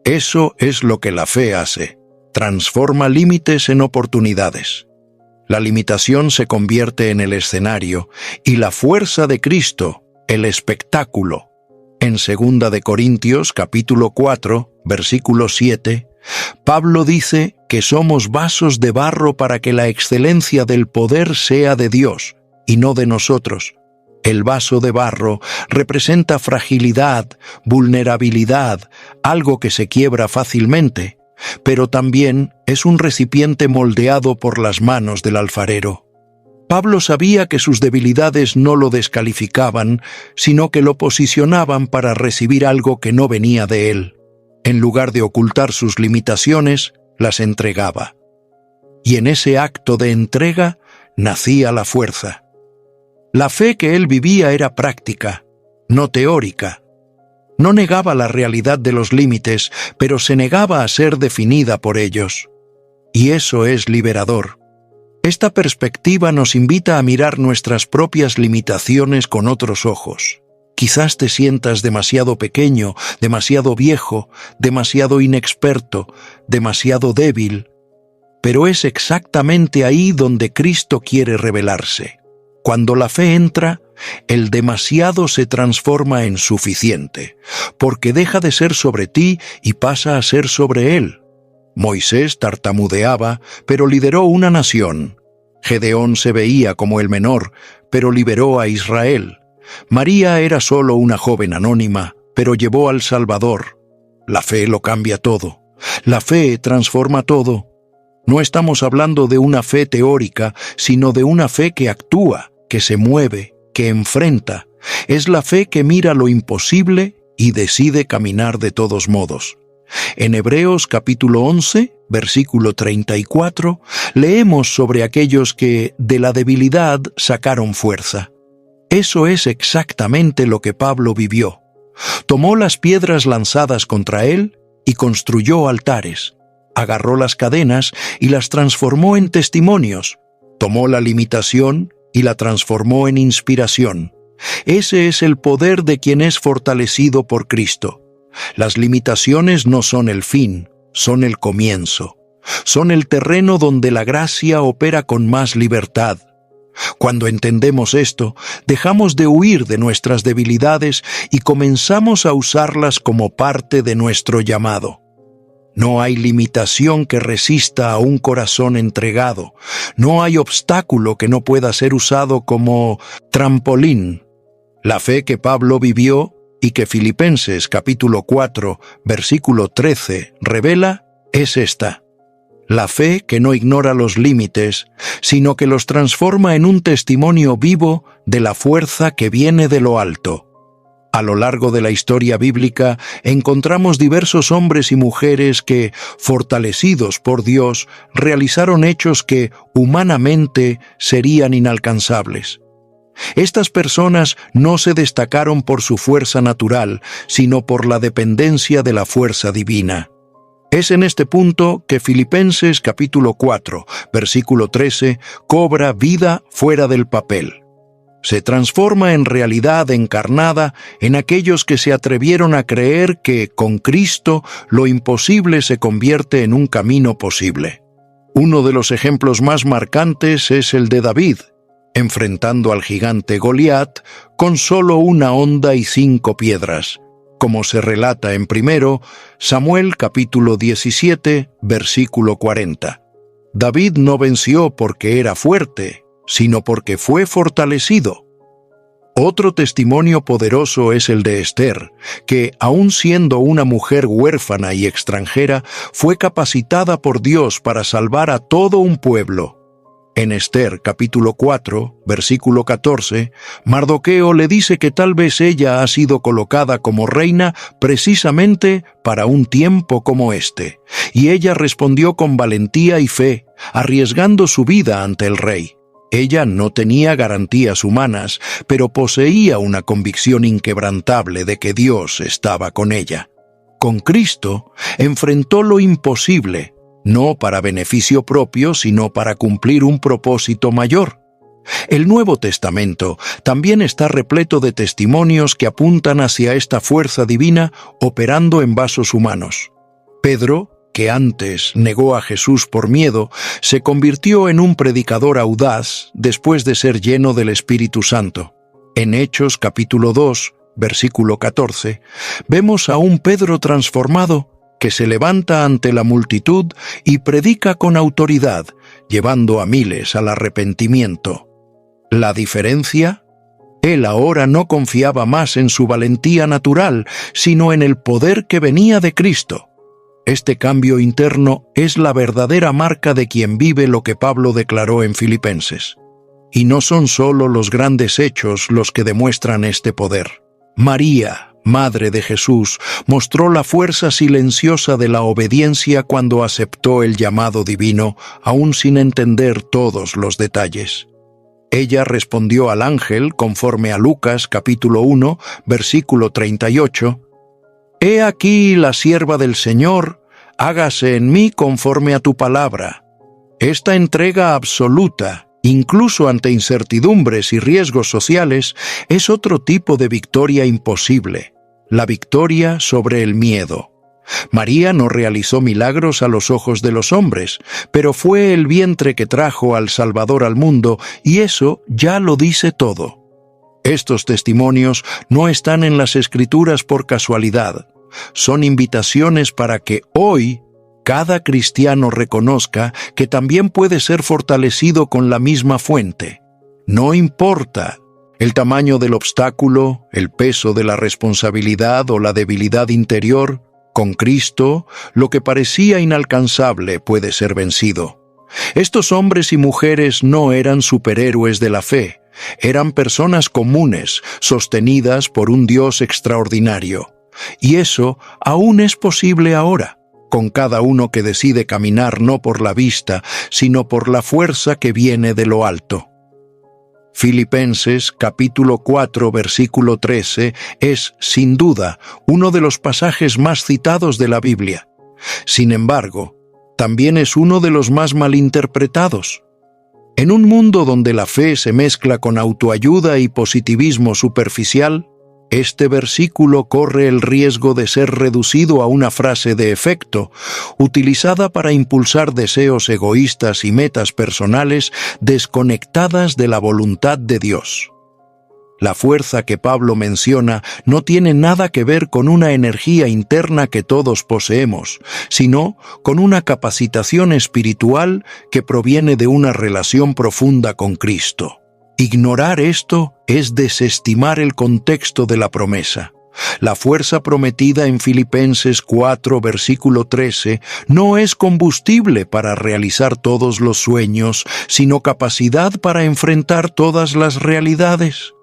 Eso es lo que la fe hace, transforma límites en oportunidades. La limitación se convierte en el escenario y la fuerza de Cristo, el espectáculo. En 2 de Corintios capítulo 4, versículo 7, Pablo dice que somos vasos de barro para que la excelencia del poder sea de Dios y no de nosotros. El vaso de barro representa fragilidad, vulnerabilidad, algo que se quiebra fácilmente, pero también es un recipiente moldeado por las manos del alfarero. Pablo sabía que sus debilidades no lo descalificaban, sino que lo posicionaban para recibir algo que no venía de él. En lugar de ocultar sus limitaciones, las entregaba. Y en ese acto de entrega, nacía la fuerza. La fe que él vivía era práctica, no teórica. No negaba la realidad de los límites, pero se negaba a ser definida por ellos. Y eso es liberador. Esta perspectiva nos invita a mirar nuestras propias limitaciones con otros ojos. Quizás te sientas demasiado pequeño, demasiado viejo, demasiado inexperto, demasiado débil, pero es exactamente ahí donde Cristo quiere revelarse. Cuando la fe entra, el demasiado se transforma en suficiente, porque deja de ser sobre ti y pasa a ser sobre él. Moisés tartamudeaba, pero lideró una nación. Gedeón se veía como el menor, pero liberó a Israel. María era solo una joven anónima, pero llevó al Salvador. La fe lo cambia todo. La fe transforma todo. No estamos hablando de una fe teórica, sino de una fe que actúa, que se mueve, que enfrenta. Es la fe que mira lo imposible y decide caminar de todos modos. En Hebreos capítulo 11, versículo 34, leemos sobre aquellos que de la debilidad sacaron fuerza. Eso es exactamente lo que Pablo vivió. Tomó las piedras lanzadas contra él y construyó altares. Agarró las cadenas y las transformó en testimonios. Tomó la limitación y la transformó en inspiración. Ese es el poder de quien es fortalecido por Cristo. Las limitaciones no son el fin, son el comienzo. Son el terreno donde la gracia opera con más libertad. Cuando entendemos esto, dejamos de huir de nuestras debilidades y comenzamos a usarlas como parte de nuestro llamado. No hay limitación que resista a un corazón entregado. No hay obstáculo que no pueda ser usado como trampolín. La fe que Pablo vivió y que Filipenses capítulo 4, versículo 13 revela es esta. La fe que no ignora los límites, sino que los transforma en un testimonio vivo de la fuerza que viene de lo alto. A lo largo de la historia bíblica encontramos diversos hombres y mujeres que, fortalecidos por Dios, realizaron hechos que, humanamente, serían inalcanzables. Estas personas no se destacaron por su fuerza natural, sino por la dependencia de la fuerza divina. Es en este punto que Filipenses capítulo 4, versículo 13, cobra vida fuera del papel. Se transforma en realidad encarnada en aquellos que se atrevieron a creer que, con Cristo, lo imposible se convierte en un camino posible. Uno de los ejemplos más marcantes es el de David, enfrentando al gigante Goliat con solo una honda y 5 piedras, como se relata en 1 Samuel capítulo 17, versículo 40. David no venció porque era fuerte, sino porque fue fortalecido. Otro testimonio poderoso es el de Esther, que, aun siendo una mujer huérfana y extranjera, fue capacitada por Dios para salvar a todo un pueblo. En Esther capítulo 4, versículo 14, Mardoqueo le dice que tal vez ella ha sido colocada como reina precisamente para un tiempo como este, y ella respondió con valentía y fe, arriesgando su vida ante el rey. Ella no tenía garantías humanas, pero poseía una convicción inquebrantable de que Dios estaba con ella. Con Cristo enfrentó lo imposible, no para beneficio propio, sino para cumplir un propósito mayor. El Nuevo Testamento también está repleto de testimonios que apuntan hacia esta fuerza divina operando en vasos humanos. Pedro, que antes negó a Jesús por miedo, se convirtió en un predicador audaz después de ser lleno del Espíritu Santo. En Hechos capítulo 2, versículo 14, vemos a un Pedro transformado que se levanta ante la multitud y predica con autoridad, llevando a miles al arrepentimiento. ¿La diferencia? Él ahora no confiaba más en su valentía natural, sino en el poder que venía de Cristo. Este cambio interno es la verdadera marca de quien vive lo que Pablo declaró en Filipenses. Y no son solo los grandes hechos los que demuestran este poder. María, madre de Jesús, mostró la fuerza silenciosa de la obediencia cuando aceptó el llamado divino, aún sin entender todos los detalles. Ella respondió al ángel, conforme a Lucas capítulo 1, versículo 38, «He aquí la sierva del Señor, hágase en mí conforme a tu palabra». Esta entrega absoluta, incluso ante incertidumbres y riesgos sociales, es otro tipo de victoria imposible, la victoria sobre el miedo. María no realizó milagros a los ojos de los hombres, pero fue el vientre que trajo al Salvador al mundo, y eso ya lo dice todo. Estos testimonios no están en las Escrituras por casualidad. Son invitaciones para que hoy cada cristiano reconozca que también puede ser fortalecido con la misma fuente. No importa el tamaño del obstáculo, el peso de la responsabilidad o la debilidad interior, con Cristo, lo que parecía inalcanzable puede ser vencido. Estos hombres y mujeres no eran superhéroes de la fe, eran personas comunes, sostenidas por un Dios extraordinario. Y eso aún es posible ahora, con cada uno que decide caminar no por la vista, sino por la fuerza que viene de lo alto. Filipenses capítulo 4 versículo 13 es, sin duda, uno de los pasajes más citados de la Biblia. Sin embargo, también es uno de los más malinterpretados. En un mundo donde la fe se mezcla con autoayuda y positivismo superficial, este versículo corre el riesgo de ser reducido a una frase de efecto, utilizada para impulsar deseos egoístas y metas personales desconectadas de la voluntad de Dios. La fuerza que Pablo menciona no tiene nada que ver con una energía interna que todos poseemos, sino con una capacitación espiritual que proviene de una relación profunda con Cristo. Ignorar esto es desestimar el contexto de la promesa. La fuerza prometida en Filipenses 4, versículo 13, no es combustible para realizar todos los sueños, sino capacidad para enfrentar todas las realidades.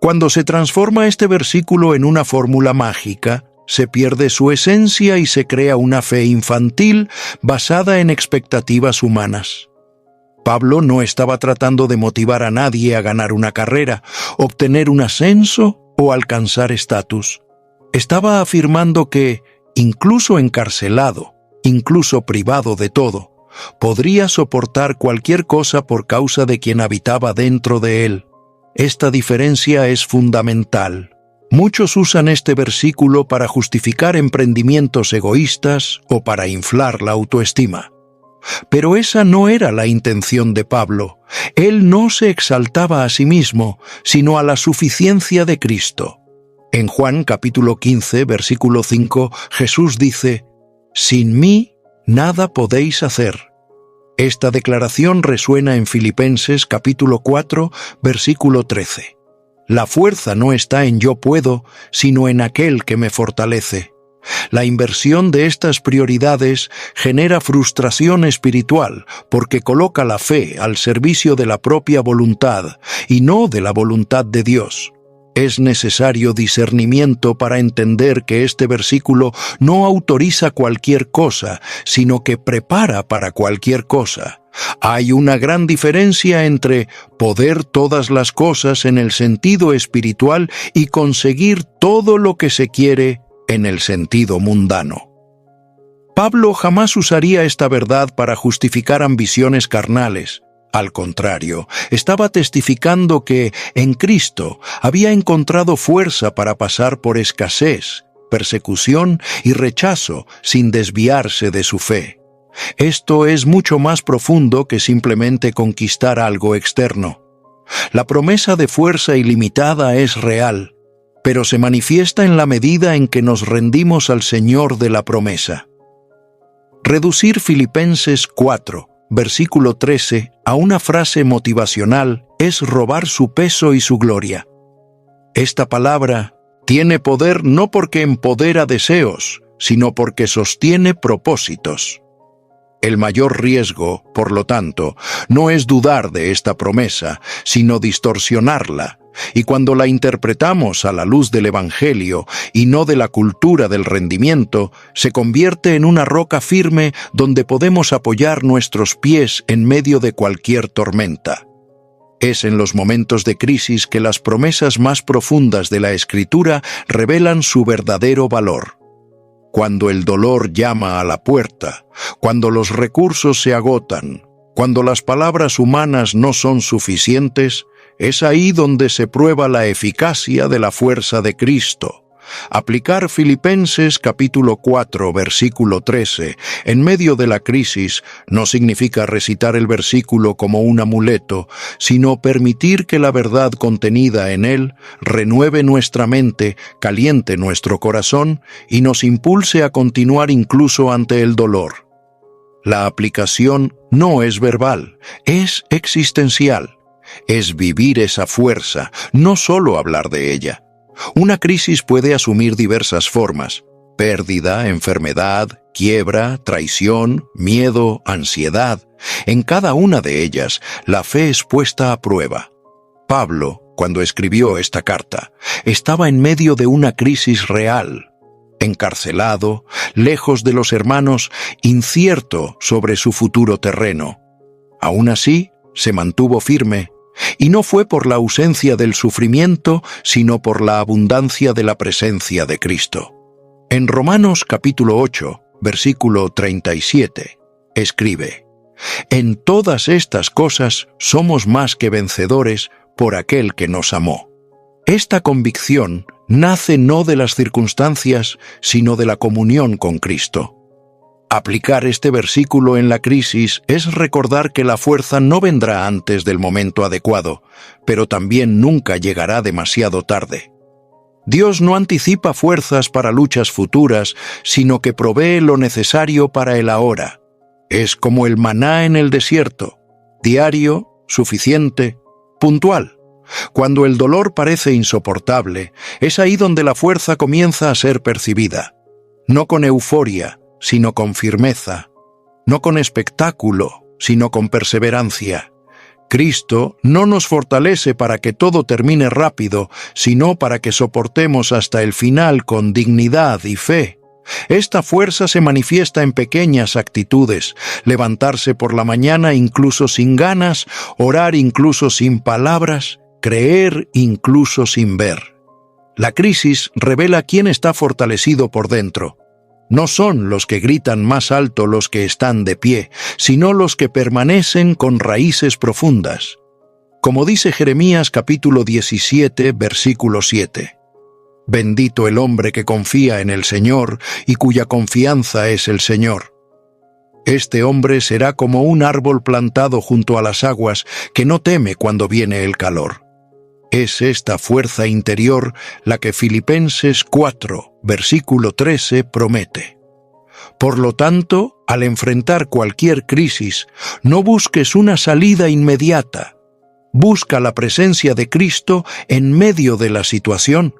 Cuando se transforma este versículo en una fórmula mágica, se pierde su esencia y se crea una fe infantil basada en expectativas humanas. Pablo no estaba tratando de motivar a nadie a ganar una carrera, obtener un ascenso o alcanzar estatus. Estaba afirmando que, incluso encarcelado, incluso privado de todo, podría soportar cualquier cosa por causa de quien habitaba dentro de él. Esta diferencia es fundamental. Muchos usan este versículo para justificar emprendimientos egoístas o para inflar la autoestima. Pero esa no era la intención de Pablo. Él no se exaltaba a sí mismo, sino a la suficiencia de Cristo. En Juan capítulo 15, versículo 5, Jesús dice, «Sin mí nada podéis hacer». Esta declaración resuena en Filipenses capítulo 4, versículo 13. La fuerza no está en yo puedo, sino en aquel que me fortalece. La inversión de estas prioridades genera frustración espiritual porque coloca la fe al servicio de la propia voluntad y no de la voluntad de Dios. Es necesario discernimiento para entender que este versículo no autoriza cualquier cosa, sino que prepara para cualquier cosa. Hay una gran diferencia entre poder todas las cosas en el sentido espiritual y conseguir todo lo que se quiere en el sentido mundano. Pablo jamás usaría esta verdad para justificar ambiciones carnales. Al contrario, estaba testificando que en Cristo había encontrado fuerza para pasar por escasez, persecución y rechazo sin desviarse de su fe. Esto es mucho más profundo que simplemente conquistar algo externo. La promesa de fuerza ilimitada es real, pero se manifiesta en la medida en que nos rendimos al Señor de la promesa. Reducir Filipenses 4, versículo 13, a una frase motivacional es robar su peso y su gloria. Esta palabra tiene poder no porque empodera deseos, sino porque sostiene propósitos. El mayor riesgo, por lo tanto, no es dudar de esta promesa, sino distorsionarla, Y cuando la interpretamos a la luz del Evangelio y no de la cultura del rendimiento, se convierte en una roca firme donde podemos apoyar nuestros pies en medio de cualquier tormenta. Es en los momentos de crisis que las promesas más profundas de la Escritura revelan su verdadero valor. Cuando el dolor llama a la puerta, cuando los recursos se agotan, cuando las palabras humanas no son suficientes, es ahí donde se prueba la eficacia de la fuerza de Cristo. Aplicar Filipenses capítulo 4, versículo 13, en medio de la crisis, no significa recitar el versículo como un amuleto, sino permitir que la verdad contenida en él renueve nuestra mente, caliente nuestro corazón y nos impulse a continuar incluso ante el dolor. La aplicación no es verbal, es existencial. Es vivir esa fuerza, no solo hablar de ella. Una crisis puede asumir diversas formas: pérdida, enfermedad, quiebra, traición, miedo, ansiedad. En cada una de ellas, la fe es puesta a prueba. Pablo, cuando escribió esta carta, estaba en medio de una crisis real. Encarcelado, lejos de los hermanos, incierto sobre su futuro terreno. Aún así, se mantuvo firme. Y no fue por la ausencia del sufrimiento, sino por la abundancia de la presencia de Cristo. En Romanos capítulo 8, versículo 37, escribe: «En todas estas cosas somos más que vencedores por aquel que nos amó». Esta convicción nace no de las circunstancias, sino de la comunión con Cristo. Aplicar este versículo en la crisis es recordar que la fuerza no vendrá antes del momento adecuado, pero también nunca llegará demasiado tarde. Dios no anticipa fuerzas para luchas futuras, sino que provee lo necesario para el ahora. Es como el maná en el desierto: diario, suficiente, puntual. Cuando el dolor parece insoportable, es ahí donde la fuerza comienza a ser percibida. No con euforia, sino con firmeza, no con espectáculo, sino con perseverancia. Cristo no nos fortalece para que todo termine rápido, sino para que soportemos hasta el final con dignidad y fe. Esta fuerza se manifiesta en pequeñas actitudes: levantarse por la mañana incluso sin ganas, orar incluso sin palabras, creer incluso sin ver. La crisis revela quién está fortalecido por dentro. No son los que gritan más alto los que están de pie, sino los que permanecen con raíces profundas. Como dice Jeremías capítulo 17, versículo 7. «Bendito el hombre que confía en el Señor y cuya confianza es el Señor. Este hombre será como un árbol plantado junto a las aguas, que no teme cuando viene el calor». Es esta fuerza interior la que Filipenses 4, versículo 13 promete. Por lo tanto, al enfrentar cualquier crisis, no busques una salida inmediata. Busca la presencia de Cristo en medio de la situación.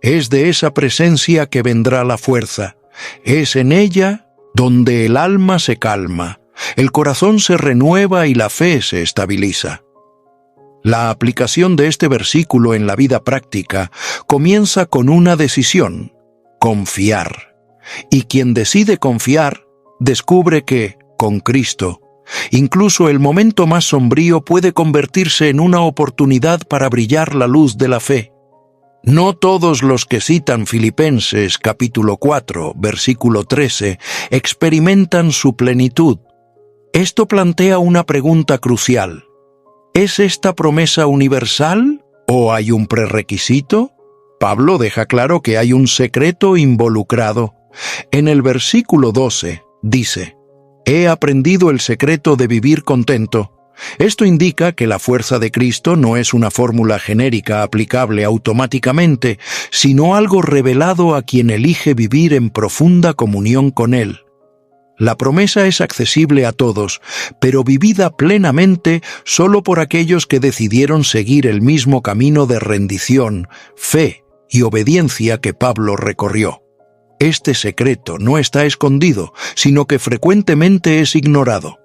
Es de esa presencia que vendrá la fuerza. Es en ella donde el alma se calma, el corazón se renueva y la fe se estabiliza. La aplicación de este versículo en la vida práctica comienza con una decisión: confiar. Y quien decide confiar, descubre que, con Cristo, incluso el momento más sombrío puede convertirse en una oportunidad para brillar la luz de la fe. No todos los que citan Filipenses capítulo 4, versículo 13, experimentan su plenitud. Esto plantea una pregunta crucial. ¿Es esta promesa universal o hay un prerequisito? Pablo deja claro que hay un secreto involucrado. En el versículo 12 dice: «He aprendido el secreto de vivir contento». Esto indica que la fuerza de Cristo no es una fórmula genérica aplicable automáticamente, sino algo revelado a quien elige vivir en profunda comunión con Él. La promesa es accesible a todos, pero vivida plenamente solo por aquellos que decidieron seguir el mismo camino de rendición, fe y obediencia que Pablo recorrió. Este secreto no está escondido, sino que frecuentemente es ignorado.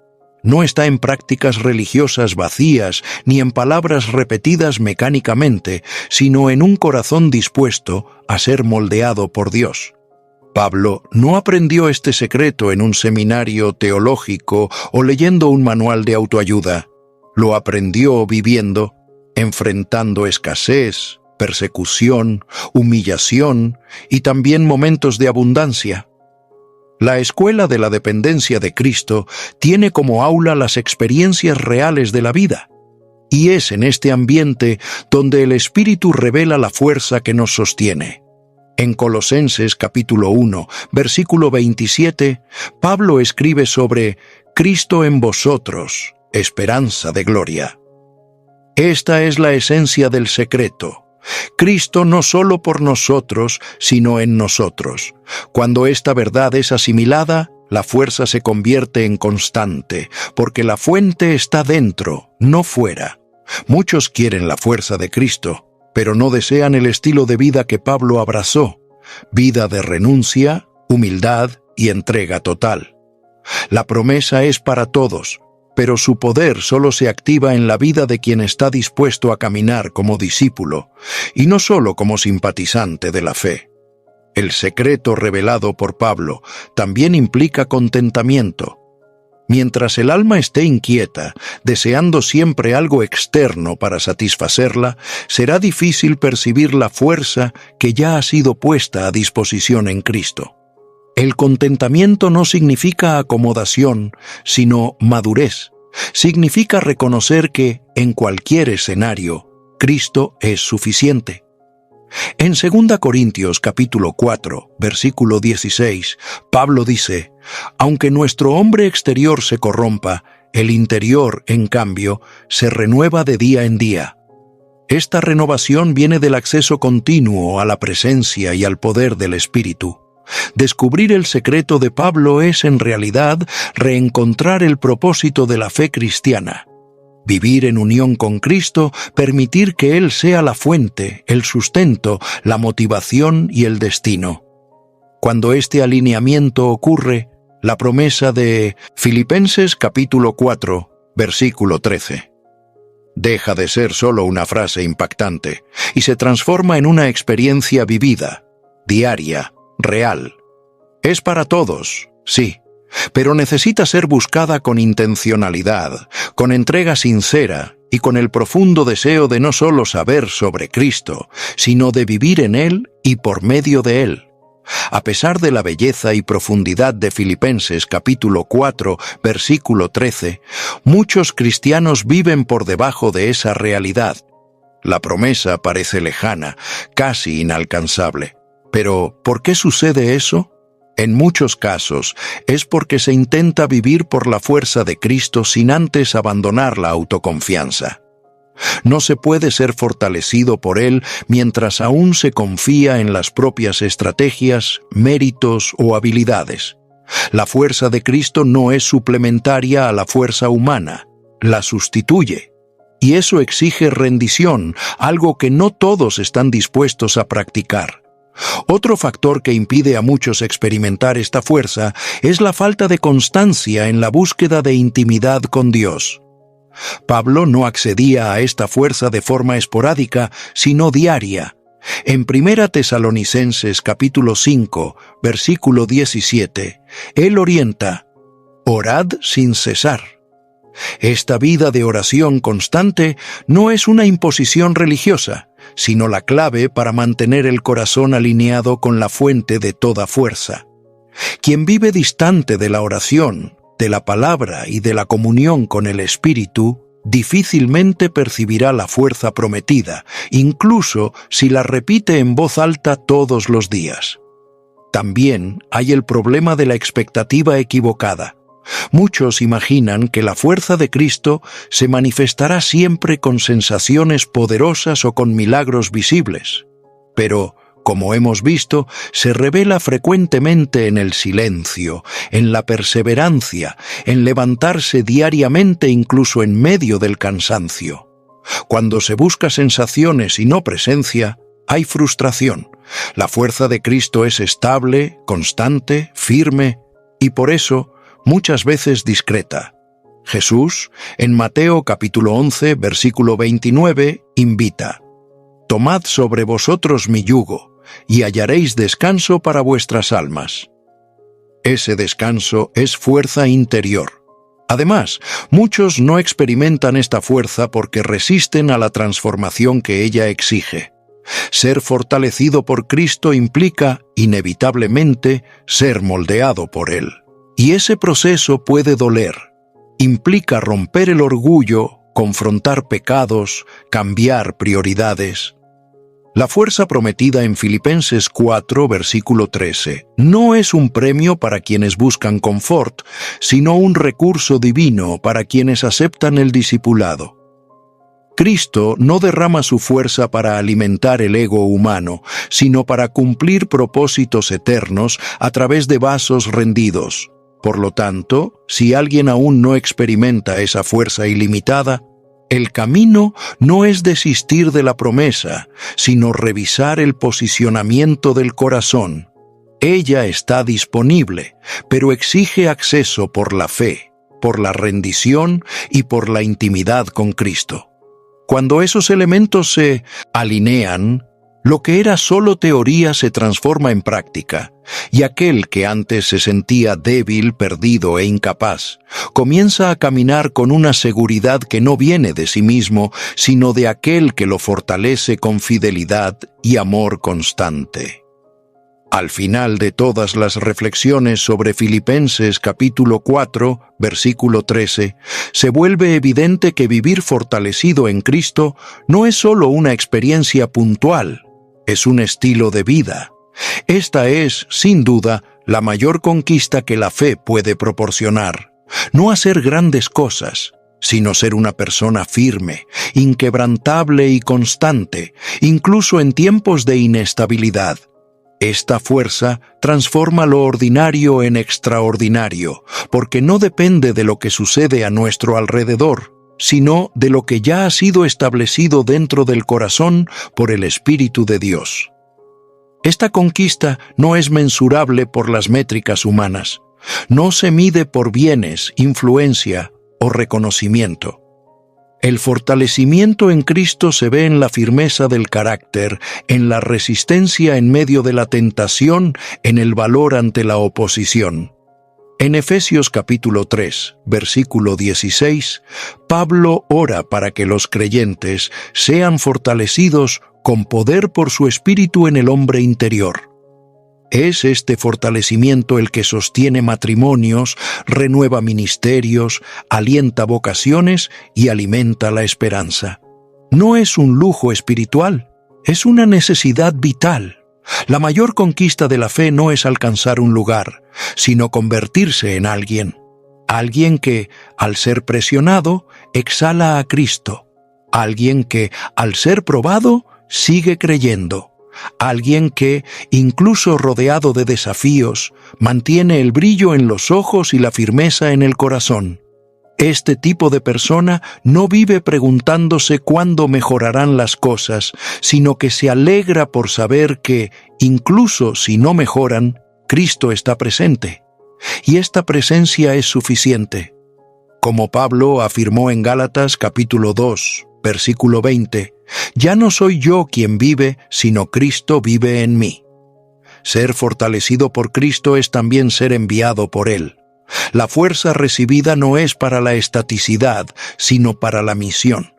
no está en prácticas religiosas vacías ni en palabras repetidas mecánicamente, sino en un corazón dispuesto a ser moldeado por Dios. Pablo no aprendió este secreto en un seminario teológico o leyendo un manual de autoayuda. Lo aprendió viviendo, enfrentando escasez, persecución, humillación y también momentos de abundancia. La escuela de la dependencia de Cristo tiene como aula las experiencias reales de la vida, y es en este ambiente donde el Espíritu revela la fuerza que nos sostiene. En Colosenses capítulo 1, versículo 27, Pablo escribe sobre Cristo en vosotros, esperanza de gloria. Esta es la esencia del secreto. Cristo no solo por nosotros, sino en nosotros. Cuando esta verdad es asimilada, la fuerza se convierte en constante, porque la fuente está dentro, no fuera. Muchos quieren la fuerza de Cristo, pero no desean el estilo de vida que Pablo abrazó, vida de renuncia, humildad y entrega total. La promesa es para todos, pero su poder solo se activa en la vida de quien está dispuesto a caminar como discípulo, y no solo como simpatizante de la fe. El secreto revelado por Pablo también implica contentamiento. Mientras el alma esté inquieta, deseando siempre algo externo para satisfacerla, será difícil percibir la fuerza que ya ha sido puesta a disposición en Cristo. El contentamiento no significa acomodación, sino madurez. Significa reconocer que, en cualquier escenario, Cristo es suficiente. En 2 Corintios capítulo 4, versículo 16, Pablo dice, «Aunque nuestro hombre exterior se corrompa, el interior, en cambio, se renueva de día en día». Esta renovación viene del acceso continuo a la presencia y al poder del Espíritu. Descubrir el secreto de Pablo es, en realidad, reencontrar el propósito de la fe cristiana. Vivir en unión con Cristo, permitir que Él sea la fuente, el sustento, la motivación y el destino. Cuando este alineamiento ocurre, la promesa de Filipenses capítulo 4, versículo 13. Deja de ser solo una frase impactante y se transforma en una experiencia vivida, diaria, real. Es para todos, sí, pero necesita ser buscada con intencionalidad, con entrega sincera y con el profundo deseo de no solo saber sobre Cristo, sino de vivir en Él y por medio de Él. A pesar de la belleza y profundidad de Filipenses capítulo 4, versículo 13, muchos cristianos viven por debajo de esa realidad. La promesa parece lejana, casi inalcanzable. Pero, ¿por qué sucede eso? En muchos casos, es porque se intenta vivir por la fuerza de Cristo sin antes abandonar la autoconfianza. No se puede ser fortalecido por Él mientras aún se confía en las propias estrategias, méritos o habilidades. La fuerza de Cristo no es suplementaria a la fuerza humana, la sustituye. Y eso exige rendición, algo que no todos están dispuestos a practicar. Otro factor que impide a muchos experimentar esta fuerza es la falta de constancia en la búsqueda de intimidad con Dios. Pablo no accedía a esta fuerza de forma esporádica, sino diaria. En 1 Tesalonicenses capítulo 5, versículo 17, él orienta, «Orad sin cesar». Esta vida de oración constante no es una imposición religiosa, sino la clave para mantener el corazón alineado con la fuente de toda fuerza. Quien vive distante de la oración, de la palabra y de la comunión con el Espíritu, difícilmente percibirá la fuerza prometida, incluso si la repite en voz alta todos los días. También hay el problema de la expectativa equivocada. Muchos imaginan que la fuerza de Cristo se manifestará siempre con sensaciones poderosas o con milagros visibles. Pero, como hemos visto, se revela frecuentemente en el silencio, en la perseverancia, en levantarse diariamente incluso en medio del cansancio. Cuando se busca sensaciones y no presencia, hay frustración. La fuerza de Cristo es estable, constante, firme y por eso muchas veces discreta. Jesús, en Mateo capítulo 11, versículo 29, invita: «Tomad sobre vosotros mi yugo, y hallaréis descanso para vuestras almas». Ese descanso es fuerza interior. Además, muchos no experimentan esta fuerza porque resisten a la transformación que ella exige. Ser fortalecido por Cristo implica, inevitablemente, ser moldeado por Él. Y ese proceso puede doler. Implica romper el orgullo, confrontar pecados, cambiar prioridades. La fuerza prometida en Filipenses 4, versículo 13, no es un premio para quienes buscan confort, sino un recurso divino para quienes aceptan el discipulado. Cristo no derrama su fuerza para alimentar el ego humano, sino para cumplir propósitos eternos a través de vasos rendidos. Por lo tanto, si alguien aún no experimenta esa fuerza ilimitada, el camino no es desistir de la promesa, sino revisar el posicionamiento del corazón. Ella está disponible, pero exige acceso por la fe, por la rendición y por la intimidad con Cristo. Cuando esos elementos se alinean, lo que era solo teoría se transforma en práctica, y aquel que antes se sentía débil, perdido e incapaz, comienza a caminar con una seguridad que no viene de sí mismo, sino de aquel que lo fortalece con fidelidad y amor constante. Al final de todas las reflexiones sobre Filipenses capítulo 4, versículo 13, se vuelve evidente que vivir fortalecido en Cristo no es solo una experiencia puntual, es un estilo de vida. Esta es, sin duda, la mayor conquista que la fe puede proporcionar. No hacer grandes cosas, sino ser una persona firme, inquebrantable y constante, incluso en tiempos de inestabilidad. Esta fuerza transforma lo ordinario en extraordinario, porque no depende de lo que sucede a nuestro alrededor, sino de lo que ya ha sido establecido dentro del corazón por el Espíritu de Dios. Esta conquista no es mensurable por las métricas humanas, no se mide por bienes, influencia o reconocimiento. El fortalecimiento en Cristo se ve en la firmeza del carácter, en la resistencia en medio de la tentación, en el valor ante la oposición. En Efesios capítulo 3, versículo 16, Pablo ora para que los creyentes sean fortalecidos con poder por su espíritu en el hombre interior. Es este fortalecimiento el que sostiene matrimonios, renueva ministerios, alienta vocaciones y alimenta la esperanza. No es un lujo espiritual, es una necesidad vital. La mayor conquista de la fe no es alcanzar un lugar, sino convertirse en alguien. Alguien que, al ser presionado, exhala a Cristo. Alguien que, al ser probado, sigue creyendo. Alguien que, incluso rodeado de desafíos, mantiene el brillo en los ojos y la firmeza en el corazón. Este tipo de persona no vive preguntándose cuándo mejorarán las cosas, sino que se alegra por saber que, incluso si no mejoran, Cristo está presente. Y esta presencia es suficiente. Como Pablo afirmó en Gálatas capítulo 2, versículo 20, «Ya no soy yo quien vive, sino Cristo vive en mí». Ser fortalecido por Cristo es también ser enviado por Él. La fuerza recibida no es para la estaticidad, sino para la misión.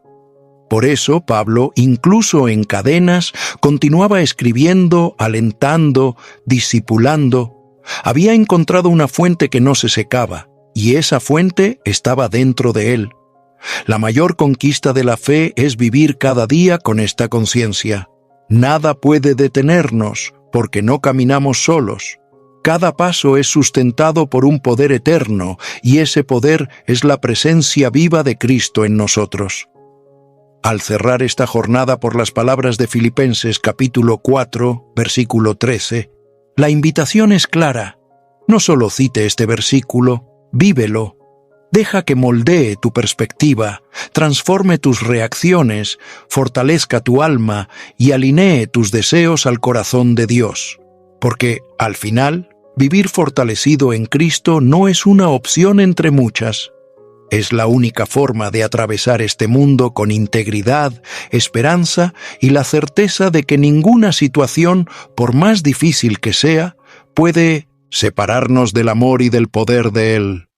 Por eso Pablo, incluso en cadenas, continuaba escribiendo, alentando, discipulando. Había encontrado una fuente que no se secaba, y esa fuente estaba dentro de él. La mayor conquista de la fe es vivir cada día con esta conciencia. Nada puede detenernos, porque no caminamos solos. Cada paso es sustentado por un poder eterno, y ese poder es la presencia viva de Cristo en nosotros. Al cerrar esta jornada por las palabras de Filipenses capítulo 4, versículo 13, la invitación es clara. No solo cite este versículo, vívelo. Deja que moldee tu perspectiva, transforme tus reacciones, fortalezca tu alma y alinee tus deseos al corazón de Dios. Porque, al final, vivir fortalecido en Cristo no es una opción entre muchas. Es la única forma de atravesar este mundo con integridad, esperanza y la certeza de que ninguna situación, por más difícil que sea, puede separarnos del amor y del poder de Él.